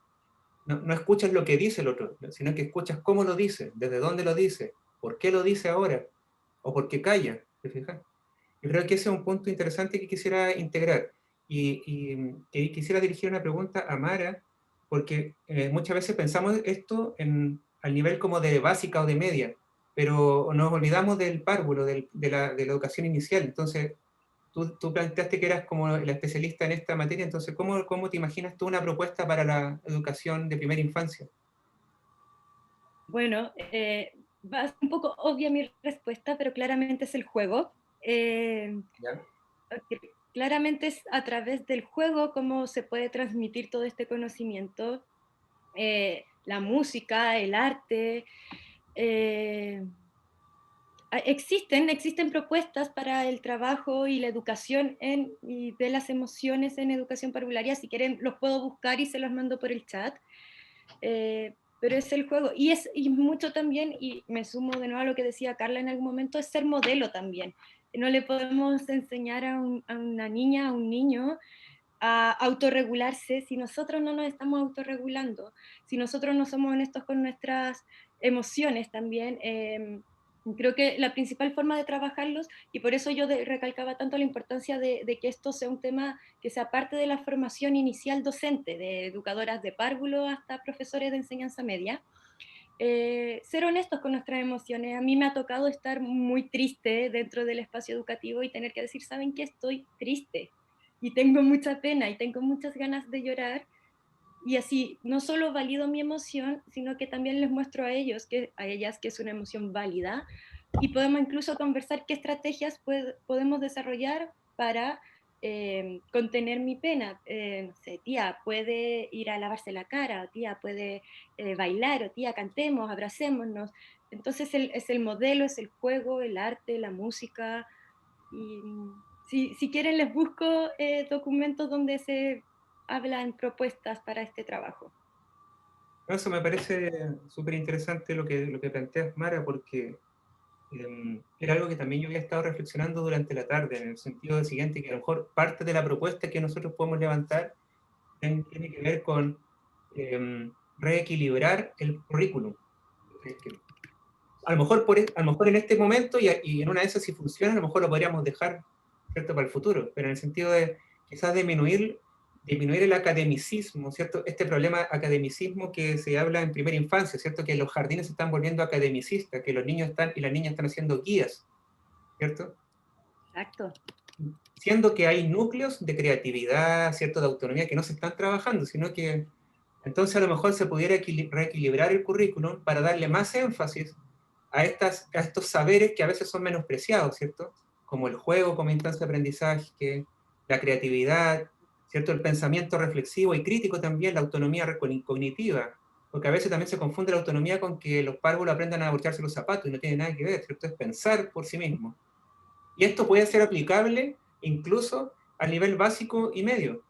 no escuchas lo que dice el otro, sino que escuchas cómo lo dice, desde dónde lo dice, por qué lo dice ahora, o por qué calla, ¿te fijas? Yo creo que ese es un punto interesante que quisiera integrar. Y quisiera dirigir una pregunta a Mara, porque muchas veces pensamos esto al nivel como de básica o de media, pero nos olvidamos del párvulo, de la educación inicial. Entonces, tú planteaste que eras como la especialista en esta materia, entonces, ¿cómo te imaginas tú una propuesta para la educación de primera infancia? Bueno, va a ser un poco obvia mi respuesta, pero claramente es el juego. ¿Ya? Claramente es a través del juego cómo se puede transmitir todo este conocimiento, la música, el arte. Existen propuestas para el trabajo y la educación y de las emociones en educación parvularia. Si quieren, los puedo buscar y se los mando por el chat. Pero es el juego. Y mucho también, y me sumo de nuevo a lo que decía Carla en algún momento, es ser modelo también. No le podemos enseñar a una niña, a un niño, a autorregularse si nosotros no nos estamos autorregulando, si nosotros no somos honestos con nuestras emociones también. Creo que la principal forma de trabajarlos, y por eso yo recalcaba tanto la importancia de que esto sea un tema que sea parte de la formación inicial docente, de educadoras de párvulo hasta profesores de enseñanza media, ser honestos con nuestras emociones. A mí me ha tocado estar muy triste dentro del espacio educativo y tener que decir, ¿saben qué? Estoy triste y tengo mucha pena y tengo muchas ganas de llorar. Y así, no solo valido mi emoción, sino que también les muestro a ellos, a ellas, que es una emoción válida, y podemos incluso conversar qué estrategias podemos desarrollar para contener mi pena. No sé, tía, puede ir a lavarse la cara, o tía, puede bailar, o tía, cantemos, abracémonos. Entonces es el modelo, es el juego, el arte, la música. Y si quieren les busco documentos donde se hablan propuestas para este trabajo. Eso me parece súper interesante lo que planteas, Mara, porque era algo que también yo había estado reflexionando durante la tarde, en el sentido del siguiente, que a lo mejor parte de la propuesta que nosotros podemos levantar tiene que ver con reequilibrar el currículum. A lo mejor en este momento, y en una de esas si funciona, a lo mejor lo podríamos dejar, ¿cierto?, para el futuro, pero en el sentido de quizás disminuir el academicismo, ¿cierto? Este problema academicismo que se habla en primera infancia, ¿cierto? Que los jardines se están volviendo academicistas, que los niños y las niñas están haciendo guías, ¿cierto? Exacto. Siendo que hay núcleos de creatividad, ¿cierto?, de autonomía que no se están trabajando, sino que entonces a lo mejor se pudiera reequilibrar el currículum para darle más énfasis a estos saberes que a veces son menospreciados, ¿cierto? Como el juego como instancia de aprendizaje, la creatividad, ¿cierto? El pensamiento reflexivo y crítico también, la autonomía cognitiva, porque a veces también se confunde la autonomía con que los párvulos aprendan a abrocharse los zapatos y no tiene nada que ver, ¿cierto? Es pensar por sí mismo. Y esto puede ser aplicable incluso al nivel básico y medio,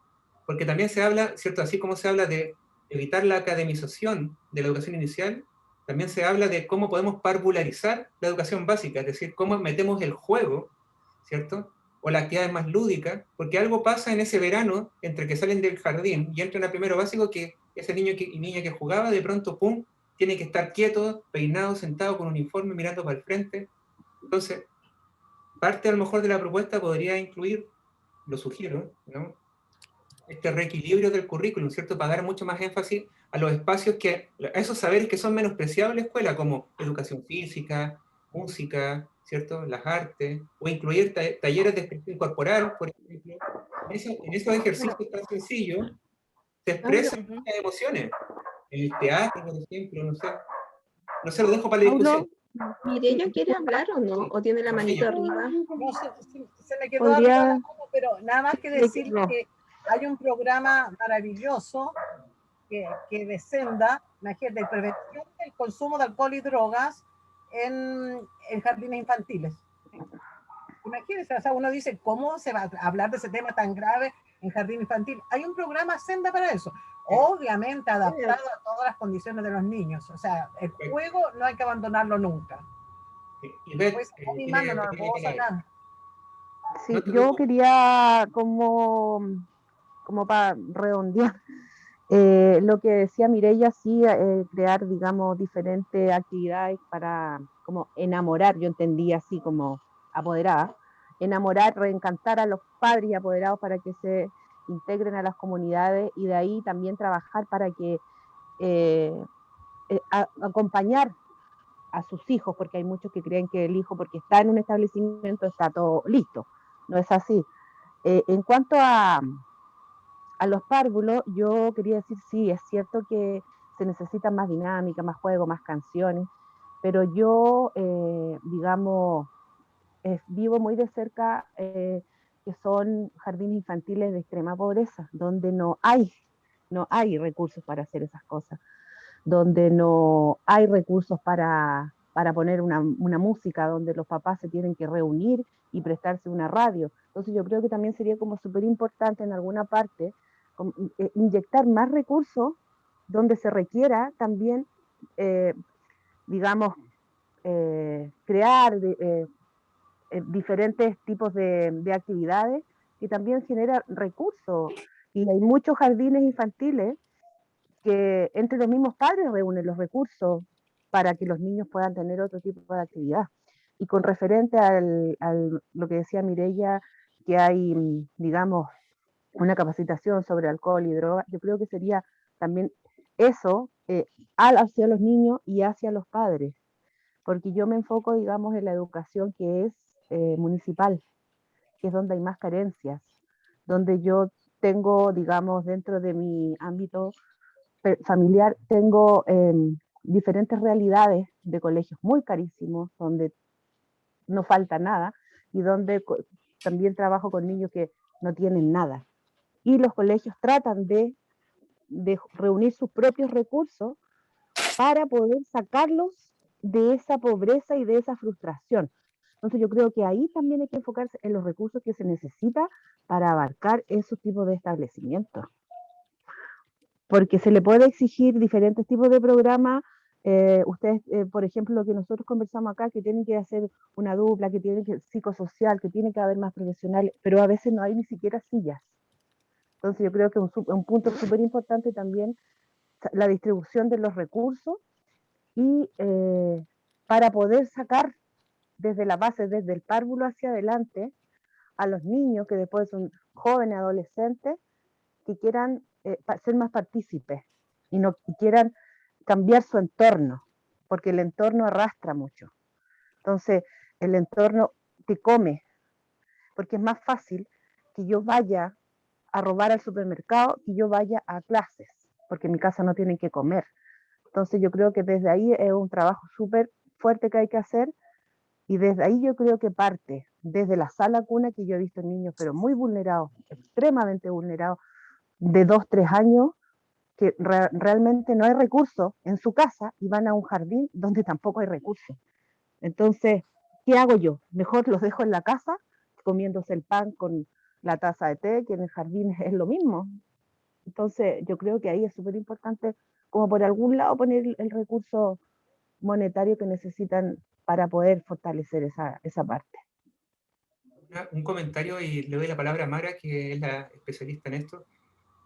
porque también se habla, ¿cierto? Así como se habla de evitar la academización de la educación inicial, también se habla de cómo podemos parvularizar la educación básica, es decir, cómo metemos el juego, ¿cierto? O las actividades más lúdicas, porque algo pasa en ese verano entre que salen del jardín y entran a primero básico, que ese niño y niña que jugaba, de pronto, pum, tiene que estar quieto, peinado, sentado, con un uniforme, mirando para el frente. Entonces, parte a lo mejor de la propuesta podría incluir, lo sugiero, ¿no?, este reequilibrio del currículum, ¿cierto? Para dar mucho más énfasis a los espacios a esos saberes que son menospreciados en la escuela, como educación física, música, ¿cierto? Las artes, o incluir talleres de expresión corporal, por ejemplo. En esos ejercicios tan sencillos se expresan muchas emociones. En el teatro, por ejemplo, no sé, lo dejo para la discusión. ¿Mireya quiere hablar o no? ¿O tiene la manito arriba? No, se me quedó Podría- arriba la mano, pero nada más que decir que hay un programa maravilloso que de Senda, imagínate, de prevención del consumo de alcohol y drogas en jardines infantiles. Imagínense, o sea, uno dice, ¿cómo se va a hablar de ese tema tan grave en jardín infantil? Hay un programa Senda para eso, obviamente adaptado a todas las condiciones de los niños. O sea, el juego no hay que abandonarlo nunca. Pues, mi mano no lo puedo sacar. Sí, No te yo preocupes. quería como para redondear lo que decía Mireya, sí, crear, digamos, diferentes actividades para como enamorar, yo entendía así como apoderada, enamorar, reencantar a los padres y apoderados para que se integren a las comunidades y de ahí también trabajar para que acompañar a sus hijos, porque hay muchos que creen que el hijo, porque está en un establecimiento, está todo listo. No es así. En cuanto a los párvulos, yo quería decir, sí, es cierto que se necesita más dinámica, más juego, más canciones, pero yo, digamos, vivo muy de cerca que son jardines infantiles de extrema pobreza, donde no hay recursos para hacer esas cosas, donde no hay recursos para poner una música, donde los papás se tienen que reunir y prestarse una radio. Entonces yo creo que también sería como súper importante en alguna parte inyectar más recursos donde se requiera también, digamos, crear diferentes tipos de actividades que también generan recursos. Y hay muchos jardines infantiles que entre los mismos padres reúnen los recursos para que los niños puedan tener otro tipo de actividad. Y con referente lo que decía Mireya, que hay, digamos, una capacitación sobre alcohol y drogas, yo creo que sería también eso hacia los niños y hacia los padres, porque yo me enfoco, digamos, en la educación que es municipal, que es donde hay más carencias, donde yo tengo, digamos, dentro de mi ámbito familiar, tengo diferentes realidades de colegios muy carísimos, donde no falta nada, y donde también trabajo con niños que no tienen nada. Y los colegios tratan de reunir sus propios recursos para poder sacarlos de esa pobreza y de esa frustración. Entonces yo creo que ahí también hay que enfocarse en los recursos que se necesita para abarcar esos tipos de establecimientos. Porque se le puede exigir diferentes tipos de programas. Ustedes, por ejemplo, lo que nosotros conversamos acá, que tienen que hacer una dupla, que tienen que psicosocial, que tiene que haber más profesionales, pero a veces no hay ni siquiera sillas. Entonces yo creo que un punto súper importante también la distribución de los recursos y para poder sacar desde la base, desde el párvulo hacia adelante, a los niños que después son jóvenes, adolescentes, que quieran ser más partícipes y no quieran cambiar su entorno, porque el entorno arrastra mucho. Entonces, el entorno te come, porque es más fácil que yo vaya a robar al supermercado que yo vaya a clases, porque en mi casa no tienen que comer. Entonces yo creo que desde ahí es un trabajo súper fuerte que hay que hacer, y desde ahí yo creo que parte, desde la sala cuna, que yo he visto niños pero muy vulnerados, extremadamente vulnerados, de 2, 3 años, que realmente no hay recursos en su casa y van a un jardín donde tampoco hay recursos. Entonces, ¿qué hago yo? Mejor los dejo en la casa comiéndose el pan con la taza de té, que en el jardín es lo mismo. Entonces, yo creo que ahí es súper importante, como por algún lado, poner el recurso monetario que necesitan para poder fortalecer esa parte. Un comentario y le doy la palabra a Mara, que es la especialista en esto.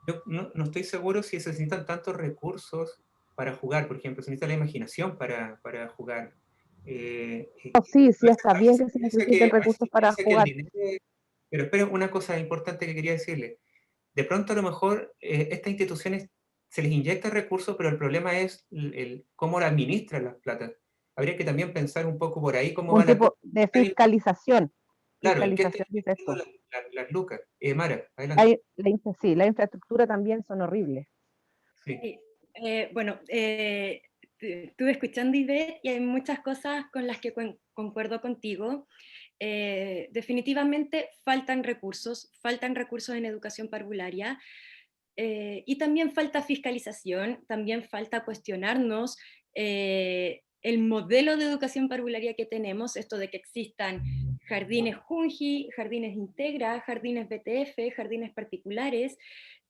Yo no estoy seguro si se necesitan tantos recursos para jugar, por ejemplo, se necesita la imaginación para jugar. Sí, está A bien veces que se piensa necesiten a veces recursos para piensa que el jugar. dinero... Pero espera, una cosa importante que quería decirle. De pronto, a lo mejor, estas instituciones se les inyecta recursos, pero el problema es cómo la administran las plata. Habría que también pensar un poco por ahí cómo Un va la cosa. tipo de fiscalización. Claro, ¿en qué Fiscalización, está dices tú. invirtiendo las lucas? Mara, adelante. Sí, la infraestructura también son horribles. Sí. Sí. Bueno, estuve escuchando Ivette y hay muchas cosas con las que concuerdo contigo. Definitivamente faltan recursos en educación parvularia, y también falta fiscalización, también falta cuestionarnos el modelo de educación parvularia que tenemos, esto de que existan jardines Junji, jardines Integra, jardines BTF, jardines particulares,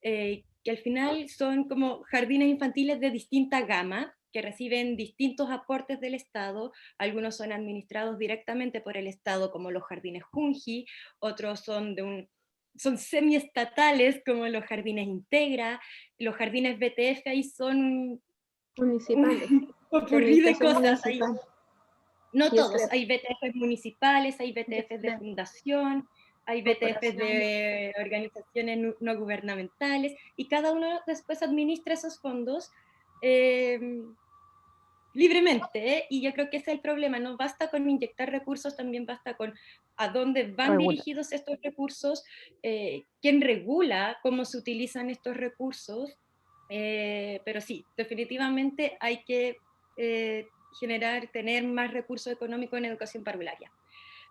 que al final son como jardines infantiles de distinta gama, que reciben distintos aportes del Estado. Algunos son administrados directamente por el Estado, como los jardines Junji, otros son semiestatales, como los jardines Integra, los jardines BTF ahí son Municipales. un popurrí de cosas. Municipal. No Y es todos, hay BTFs municipales, hay BTFs de fundación, hay BTFs de organizaciones no gubernamentales, y cada uno después administra esos fondos libremente, y yo creo que ese es el problema. No basta con inyectar recursos, también basta con a dónde van dirigidos estos recursos, quién regula cómo se utilizan estos recursos, pero sí, definitivamente hay que tener más recursos económicos en educación parvularia.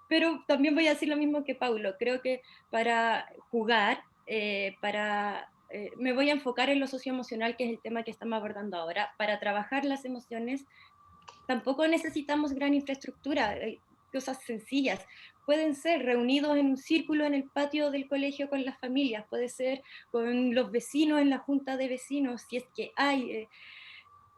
Pero también voy a decir lo mismo que Paulo, creo que para jugar, me voy a enfocar en lo socioemocional, que es el tema que estamos abordando ahora. Para trabajar las emociones tampoco necesitamos gran infraestructura, cosas sencillas. Pueden ser reunidos en un círculo en el patio del colegio con las familias, puede ser con los vecinos en la junta de vecinos, si es que hay.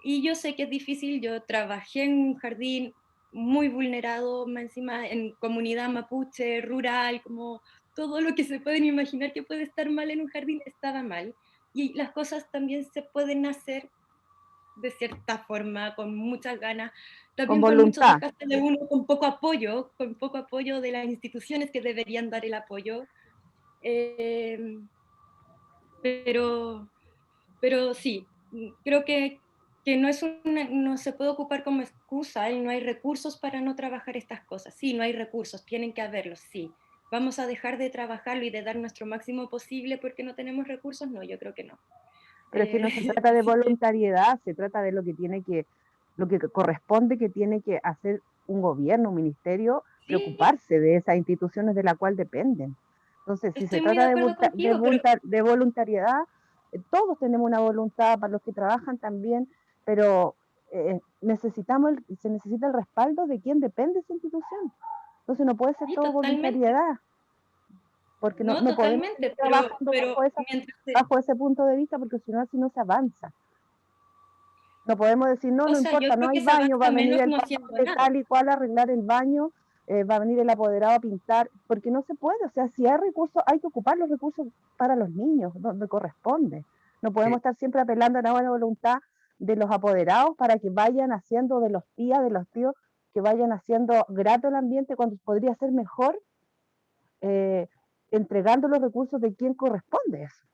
Y yo sé que es difícil, yo trabajé en un jardín muy vulnerado, más encima en comunidad mapuche, rural, como todo lo que se pueden imaginar que puede estar mal en un jardín estaba mal. Y las cosas también se pueden hacer de cierta forma, con muchas ganas, también con con mucho voluntad. desgaste de uno, con poco apoyo de las instituciones que deberían dar el apoyo. Pero sí, creo que que no se puede ocupar como excusa y no hay recursos para no trabajar estas cosas. Sí, no hay recursos, tienen que haberlos, sí. ¿Vamos a dejar de trabajarlo y de dar nuestro máximo posible porque no tenemos recursos? No, yo creo que no. Pero es que no se trata de Así que, voluntariedad, se trata de lo que corresponde que tiene que hacer un gobierno, un ministerio, sí, preocuparse de esas instituciones de la cual dependen. Entonces, si se estoy muy de trata acuerdo contigo, pero de voluntariedad, todos tenemos una voluntad, para los que trabajan también, pero se necesita el respaldo de quien depende de esa institución. Entonces no puede ser sí, todo totalmente. voluntariedad, porque No, no podemos seguir totalmente, trabajando pero mientras bajo ese punto de vista, porque si no, así no se avanza. No podemos decir, no, o no sea, yo importa, no creo hay que se baño, va avanza a venir menos el no pastor haciendo de nada. tal y cual a arreglar el baño, va a venir el apoderado a pintar, porque no se puede. O sea, si hay recursos, hay que ocupar los recursos para los niños, donde corresponde. No podemos estar siempre apelando a la buena voluntad de los apoderados para que vayan haciendo de los tías, de los tíos, que vayan haciendo grato el ambiente cuando podría ser mejor entregando los recursos de quien corresponde eso.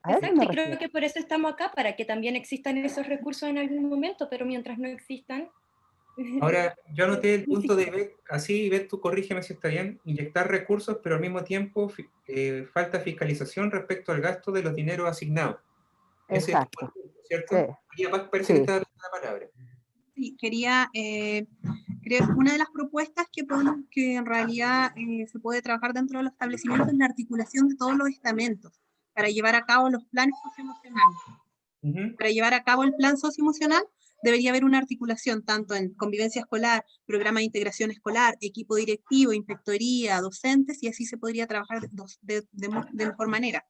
A eso Exacto, me y creo refiero. que por eso estamos acá, para que también existan esos recursos en algún momento, pero mientras no existan, Ahora, yo anoté el ni punto de siquiera. Ivette, así Ivette, tú corrígeme si está bien, inyectar recursos, pero al mismo tiempo falta fiscalización respecto al gasto de los dineros asignados. Ese es tu Exacto. punto, ¿cierto? Sí, María Paz parece que sí. está dando la palabra. Sí, quería, creo que una de las propuestas que en realidad se puede trabajar dentro de los establecimientos es la articulación de todos los estamentos para llevar a cabo los planes socioemocionales. Para llevar a cabo el plan socioemocional debería haber una articulación tanto en convivencia escolar, programa de integración escolar, equipo directivo, inspectoría, docentes, y así se podría trabajar de mejor manera.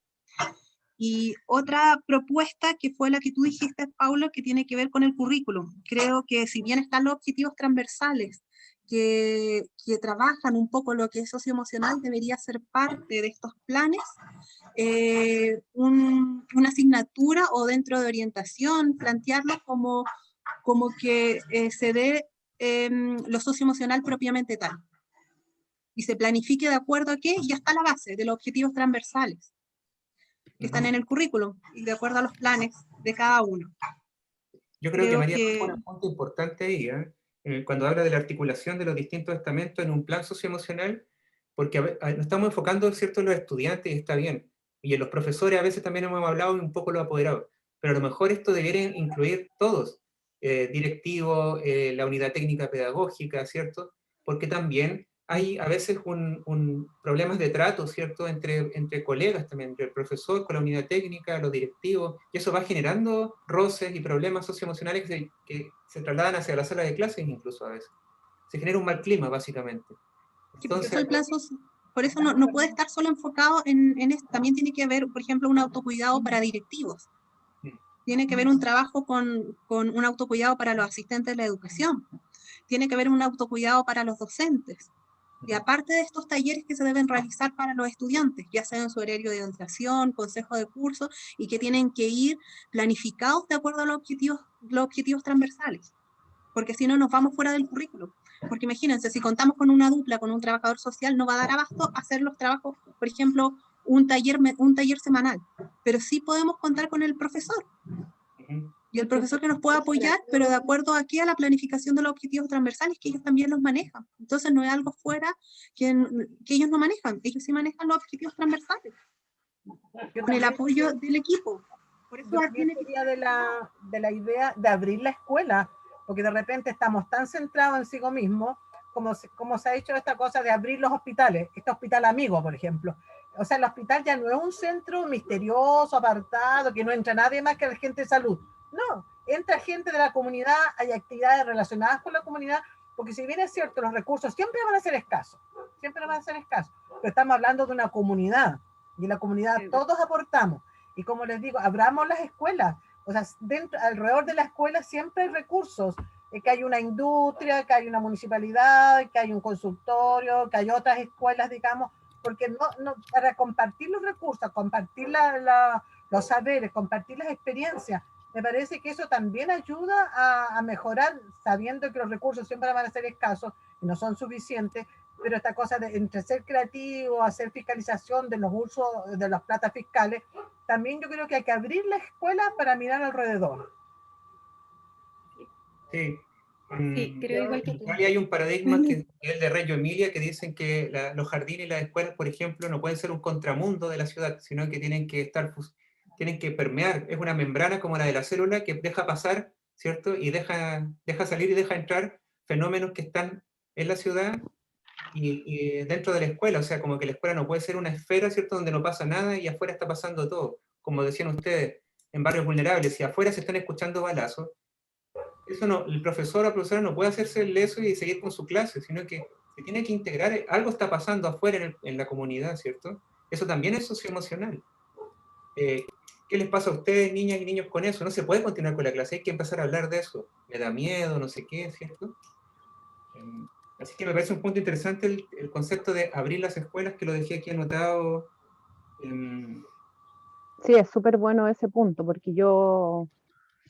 Y otra propuesta que fue la que tú dijiste, Paula, que tiene que ver con el currículum. Creo que si bien están los objetivos transversales que trabajan un poco lo que es socioemocional, debería ser parte de estos planes, una asignatura o dentro de orientación, plantearlo como que se dé lo socioemocional propiamente tal. Y se planifique de acuerdo a qué, y hasta la base de los objetivos transversales que están en el currículum y de acuerdo a los planes de cada uno. Yo creo que Creo María que pone un punto importante ahí, cuando habla de la articulación de los distintos estamentos en un plan socioemocional, porque nos estamos enfocando, ¿cierto?, en los estudiantes, y está bien, y en los profesores a veces también hemos hablado, y un poco los apoderados, pero a lo mejor esto debería incluir todos, directivos, la unidad técnica pedagógica, ¿cierto?, porque también hay a veces problemas de trato, ¿cierto?, entre colegas también, entre el profesor con la unidad técnica, los directivos, y eso va generando roces y problemas socioemocionales que se trasladan hacia la sala de clases incluso a veces. Se genera un mal clima, básicamente. por eso Entonces, el plan por eso no puede estar solo enfocado en esto, también tiene que haber, por ejemplo, un autocuidado para directivos. Tiene que haber un trabajo con un autocuidado para los asistentes de la educación. Tiene que haber un autocuidado para los docentes. Y aparte de estos talleres que se deben realizar para los estudiantes, ya sea en su horario de orientación, consejo de curso, y que tienen que ir planificados de acuerdo a los objetivos transversales, porque si no nos vamos fuera del currículo. Porque imagínense, si contamos con una dupla, con un trabajador social, no va a dar abasto a hacer los trabajos, por ejemplo, un taller semanal, pero sí podemos contar con el profesor. Y el profesor que nos pueda apoyar, pero de acuerdo aquí a la planificación de los objetivos transversales, que ellos también los manejan. Entonces no es algo fuera que ellos no manejan, ellos sí manejan los objetivos transversales, con el apoyo del equipo. Por eso Yo también sería de la idea de abrir la escuela, porque de repente estamos tan centrados en sí mismo, como se ha hecho esta cosa de abrir los hospitales, este hospital amigo, por ejemplo. O sea, el hospital ya no es un centro misterioso, apartado, que no entra nadie más que la gente de salud. No, entra gente de la comunidad, hay actividades relacionadas con la comunidad, porque si bien es cierto, los recursos siempre van a ser escasos, pero estamos hablando de una comunidad, y en la comunidad todos aportamos. Y como les digo, abramos las escuelas. O sea, alrededor de la escuela siempre hay recursos. Que hay una industria, que hay una municipalidad, que hay un consultorio, que hay otras escuelas, digamos, porque para compartir los recursos, compartir los saberes, compartir las experiencias, me parece que eso también ayuda a mejorar, sabiendo que los recursos siempre van a ser escasos y no son suficientes, pero esta cosa de entre ser creativo, hacer fiscalización de los usos de las platas fiscales, también yo creo que hay que abrir la escuela para mirar alrededor. Sí. Sí, creo igual que En tú. Italia hay un paradigma que es el de Reggio Emilia, que dicen que los jardines y las escuelas, por ejemplo, no pueden ser un contramundo de la ciudad, sino que tienen que tienen que permear. Es una membrana como la de la célula que deja pasar, ¿cierto? Y deja salir y deja entrar fenómenos que están en la ciudad y dentro de la escuela. O sea, como que la escuela no puede ser una esfera, ¿cierto? Donde no pasa nada y afuera está pasando todo. Como decían ustedes, en barrios vulnerables, si afuera se están escuchando balazos, eso no, el profesor o la profesora no puede hacerse el leso y seguir con su clase, sino que se tiene que integrar, algo está pasando afuera en la comunidad, ¿cierto? Eso también es socioemocional. Eh, ¿Qué les pasa a ustedes, niñas y niños, con eso? No se puede continuar con la clase, hay que empezar a hablar de eso. Me da miedo, no sé qué, ¿cierto? Así que me parece un punto interesante el concepto de abrir las escuelas, que lo dejé aquí anotado. Sí, es súper bueno ese punto, porque yo,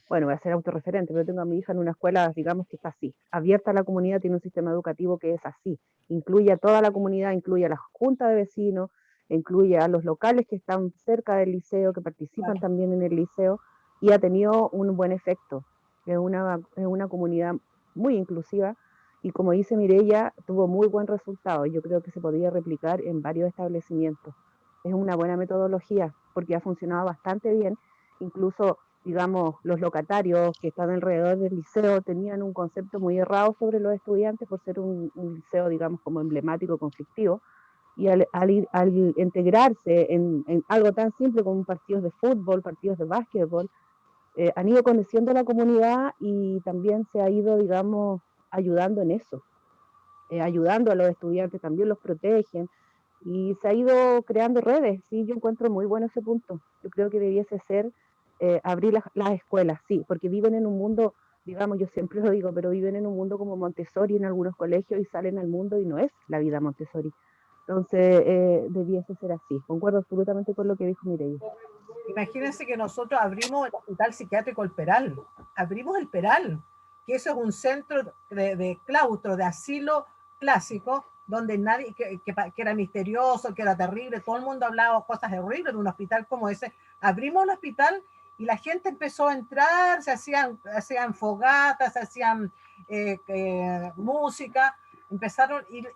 bueno, voy a ser autorreferente, pero tengo a mi hija en una escuela, digamos que está así, abierta a la comunidad, tiene un sistema educativo que es así, incluye a toda la comunidad, incluye a la junta de vecinos, incluye a los locales que están cerca del liceo, que participan Claro. también en el liceo, y ha tenido un buen efecto. Es una comunidad muy inclusiva, y como dice Mireia, tuvo muy buen resultado. Yo creo que se podría replicar en varios establecimientos. Es una buena metodología, porque ha funcionado bastante bien, incluso digamos, los locatarios que están alrededor del liceo tenían un concepto muy errado sobre los estudiantes por ser un liceo, digamos, como emblemático, conflictivo, y al integrarse en algo tan simple como partidos de fútbol, partidos de básquetbol, han ido conociendo a la comunidad y también se ha ido, digamos, ayudando en eso, ayudando a los estudiantes, también los protegen, y se ha ido creando redes, sí, yo encuentro muy bueno ese punto. Yo creo que debiese ser abrir las escuelas, sí, porque viven en un mundo, digamos, yo siempre lo digo, pero viven en un mundo como Montessori en algunos colegios y salen al mundo y no es la vida Montessori. Entonces, debiese ser así. Concuerdo absolutamente con lo que dijo Mireia. Imagínense que nosotros abrimos el Hospital Psiquiátrico El Peral, abrimos el Peral, que eso es un centro de claustro, de asilo clásico, donde nadie, que era misterioso, que era terrible, todo el mundo hablaba cosas horribles de un hospital como ese. Abrimos el hospital y la gente empezó a entrar, se hacían fogatas, se hacían música, empezaron, y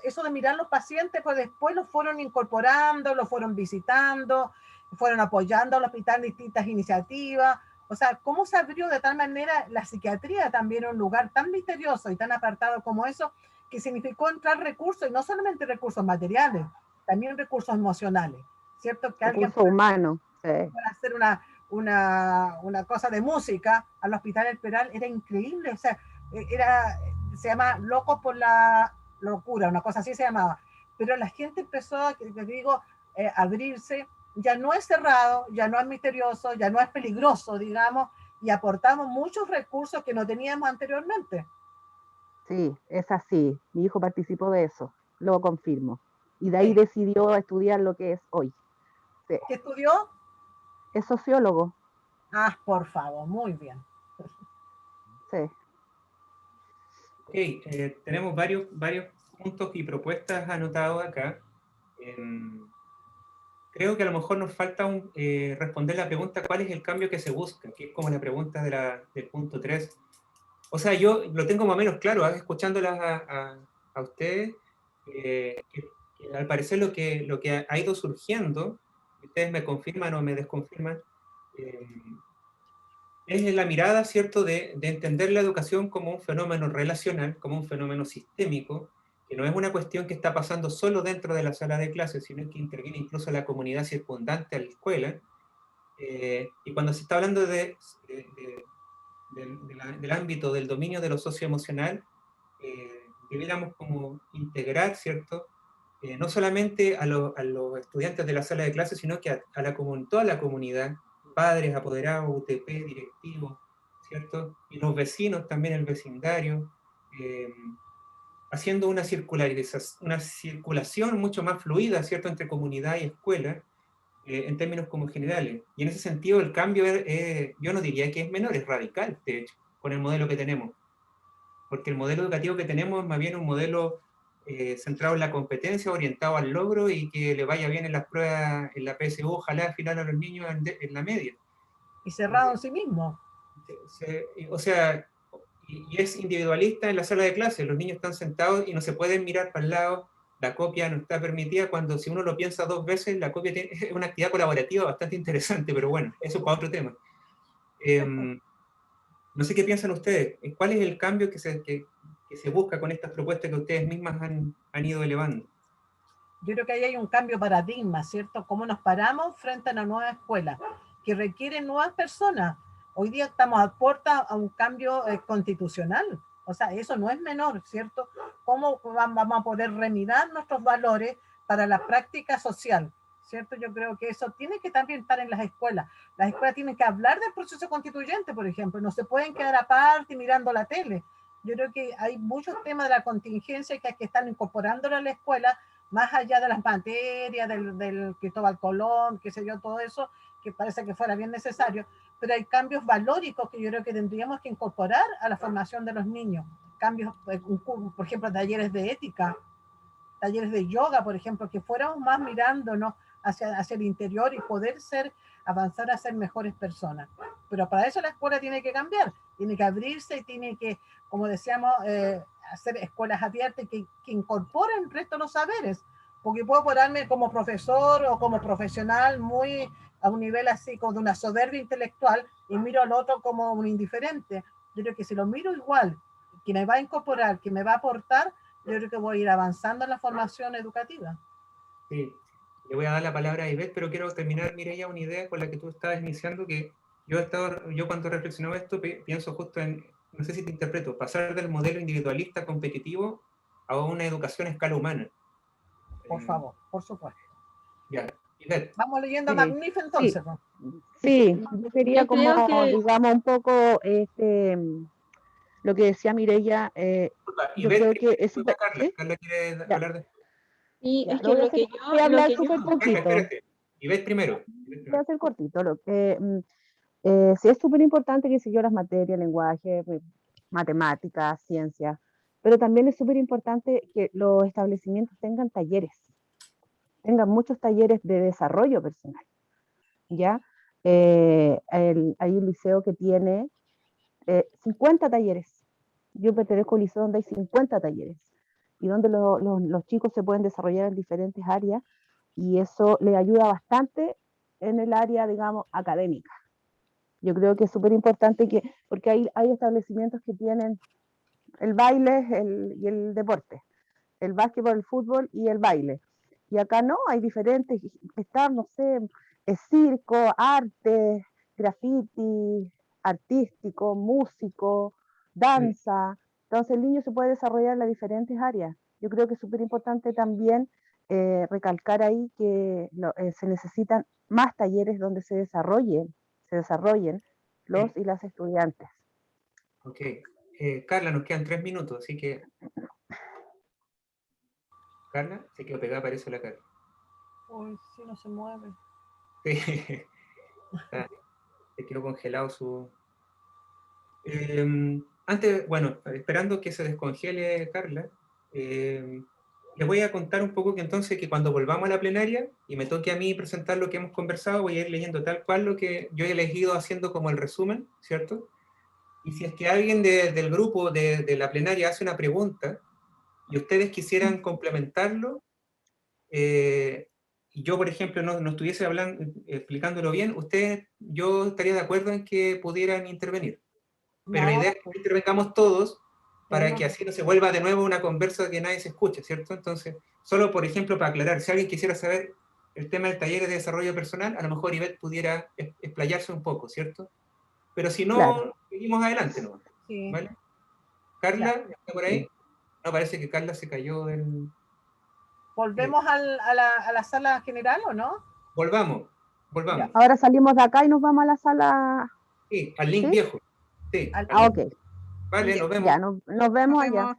eso de mirar los pacientes, pues después los fueron incorporando, los fueron visitando, fueron apoyando al hospital en distintas iniciativas. O sea, cómo se abrió de tal manera la psiquiatría también en un lugar tan misterioso y tan apartado como eso, que significó entrar recursos, y no solamente recursos materiales, también recursos emocionales, ¿cierto? Que alguien Recursos humanos, sí. para hacer una cosa de música al Hospital El Peral era increíble. O sea, se llama Locos por la Locura, una cosa así se llamaba. Pero la gente empezó, te digo, a abrirse. Ya no es cerrado, ya no es misterioso, ya no es peligroso, digamos, y aportamos muchos recursos que no teníamos anteriormente. Sí, es así. Mi hijo participó de eso, lo confirmo. Y de ahí Sí. decidió estudiar lo que es hoy. Sí. ¿Qué estudió? Es sociólogo. Ah, por favor, muy bien. Sí. Ok, tenemos varios puntos y propuestas anotados acá. Creo que a lo mejor nos falta responder la pregunta ¿cuál es el cambio que se busca? Que es como la pregunta del punto 3. O sea, yo lo tengo más o menos claro, escuchándolas a ustedes, que al parecer lo que ha ido surgiendo, ustedes me confirman o me desconfirman, es la mirada, ¿cierto?, de entender la educación como un fenómeno relacional, como un fenómeno sistémico, que no es una cuestión que está pasando solo dentro de la sala de clases, sino que interviene incluso la comunidad circundante a la escuela. Y cuando se está hablando del ámbito del dominio de lo socioemocional, debiéramos como integrar, ¿cierto? No solamente a los estudiantes de la sala de clases, sino que a toda la comunidad, padres, apoderados, UTP, directivos, ¿cierto? Y los vecinos también, el vecindario, haciendo una circulación mucho más fluida, ¿cierto?, entre comunidad y escuela, en términos como generales. Y en ese sentido el cambio, yo no diría que es menor, es radical, de hecho, con el modelo que tenemos. Porque el modelo educativo que tenemos es más bien un modelo centrado en la competencia, orientado al logro y que le vaya bien en las pruebas, en la PSU, ojalá al final a los niños en la media. Y cerrado en sí mismo. O sea, y es individualista en la sala de clase. Los niños están sentados y no se pueden mirar para el lado, la copia no está permitida, cuando si uno lo piensa 2 veces, la copia es una actividad colaborativa bastante interesante, pero bueno, eso es para otro tema. No sé qué piensan ustedes. ¿Cuál es el cambio que se busca con estas propuestas que ustedes mismas han ido elevando? Yo creo que ahí hay un cambio de paradigma, ¿cierto? Cómo nos paramos frente a una nueva escuela, que requiere nuevas personas. Hoy día estamos a puerta a un cambio constitucional. O sea, eso no es menor, ¿cierto? ¿Cómo vamos a poder remirar nuestros valores para la práctica social? ¿Cierto? Yo creo que eso tiene que también estar en las escuelas. Las escuelas tienen que hablar del proceso constituyente, por ejemplo. No se pueden quedar aparte mirando la tele. Yo creo que hay muchos temas de la contingencia que hay que estar incorporándolo a la escuela, más allá de las materias, del Cristóbal Colón, qué sé yo, todo eso, que parece que fuera bien necesario, pero hay cambios valóricos que yo creo que tendríamos que incorporar a la formación de los niños. Cambios, por ejemplo, talleres de ética, talleres de yoga, por ejemplo, que fuéramos más mirándonos hacia el interior y poder avanzar a ser mejores personas. Pero para eso la escuela tiene que cambiar, tiene que abrirse y tiene que, como decíamos, hacer escuelas abiertas que incorporen el resto de los saberes, porque puedo ponerme como profesor o como profesional muy a un nivel así, como de una soberbia intelectual, y miro al otro como un indiferente. Yo creo que si lo miro igual, que me va a incorporar, que me va a aportar, yo creo que voy a ir avanzando en la formación educativa. Sí, le voy a dar la palabra a Ivette, pero quiero terminar, Mireia, una idea con la que tú estabas iniciando, que yo cuando reflexionaba esto pienso justo en, no sé si te interpreto, pasar del modelo individualista competitivo a una educación a escala humana. Por favor, por supuesto. Ya, Ivette. Vamos leyendo Sí, Magnífico entonces. Sí, yo quería como, digamos, un poco lo que decía Mireia. Yo creo que es súper... Carla quiere hablar de... Y Ya, es que lo que voy a hablar yo... súper cortito. Espérate. Ivette primero. Voy a hacer cortito. Sí es súper importante, que sé yo, las materias, lenguaje, matemáticas, ciencias, pero también es súper importante que los establecimientos tengan talleres, tengan muchos talleres de desarrollo personal, ¿ya? Hay un liceo que tiene 50 talleres. Yo pertenezco a un liceo donde hay 50 talleres y donde los chicos se pueden desarrollar en diferentes áreas, y eso les ayuda bastante en el área, digamos, académica. Yo creo que es súper importante porque hay establecimientos que tienen el baile y el deporte, el básquetbol, el fútbol y el baile. Y acá no, hay diferentes, no sé, circo, arte, graffiti, artístico, músico, danza. Entonces el niño se puede desarrollar en las diferentes áreas. Yo creo que es súper importante también recalcar ahí que se necesitan más talleres donde se desarrollen los y las estudiantes. Ok. Carla, nos quedan 3 minutos, así que... Carla, se quedó pegada, parece la cara. Uy, sí, no se mueve. Sí. Se quedó congelado su... antes, bueno, esperando que se descongele Carla, les voy a contar un poco que entonces que cuando volvamos a la plenaria y me toque a mí presentar lo que hemos conversado, voy a ir leyendo tal cual lo que yo he elegido haciendo como el resumen, ¿cierto? Y si es que alguien del grupo de la plenaria hace una pregunta y ustedes quisieran complementarlo, y yo, por ejemplo, no estuviese explicándolo bien, yo estaría de acuerdo en que pudieran intervenir. Pero la idea es que intervengamos todos para que así no se vuelva de nuevo una conversa que nadie se escuche, ¿cierto? Entonces, solo por ejemplo, para aclarar, si alguien quisiera saber el tema del taller de desarrollo personal, a lo mejor Ivette pudiera explayarse un poco, ¿cierto? Pero si no, claro, seguimos adelante, ¿no? Sí. ¿Vale? ¿Carla está por ahí? Sí. No, parece que Carla se cayó del... ¿Volvemos a la sala general o no? Volvamos. Ya. Ahora salimos de acá y nos vamos a la sala... Sí, al link viejo. Sí. Ok. Vale, nos vemos. Ya, nos vemos allá.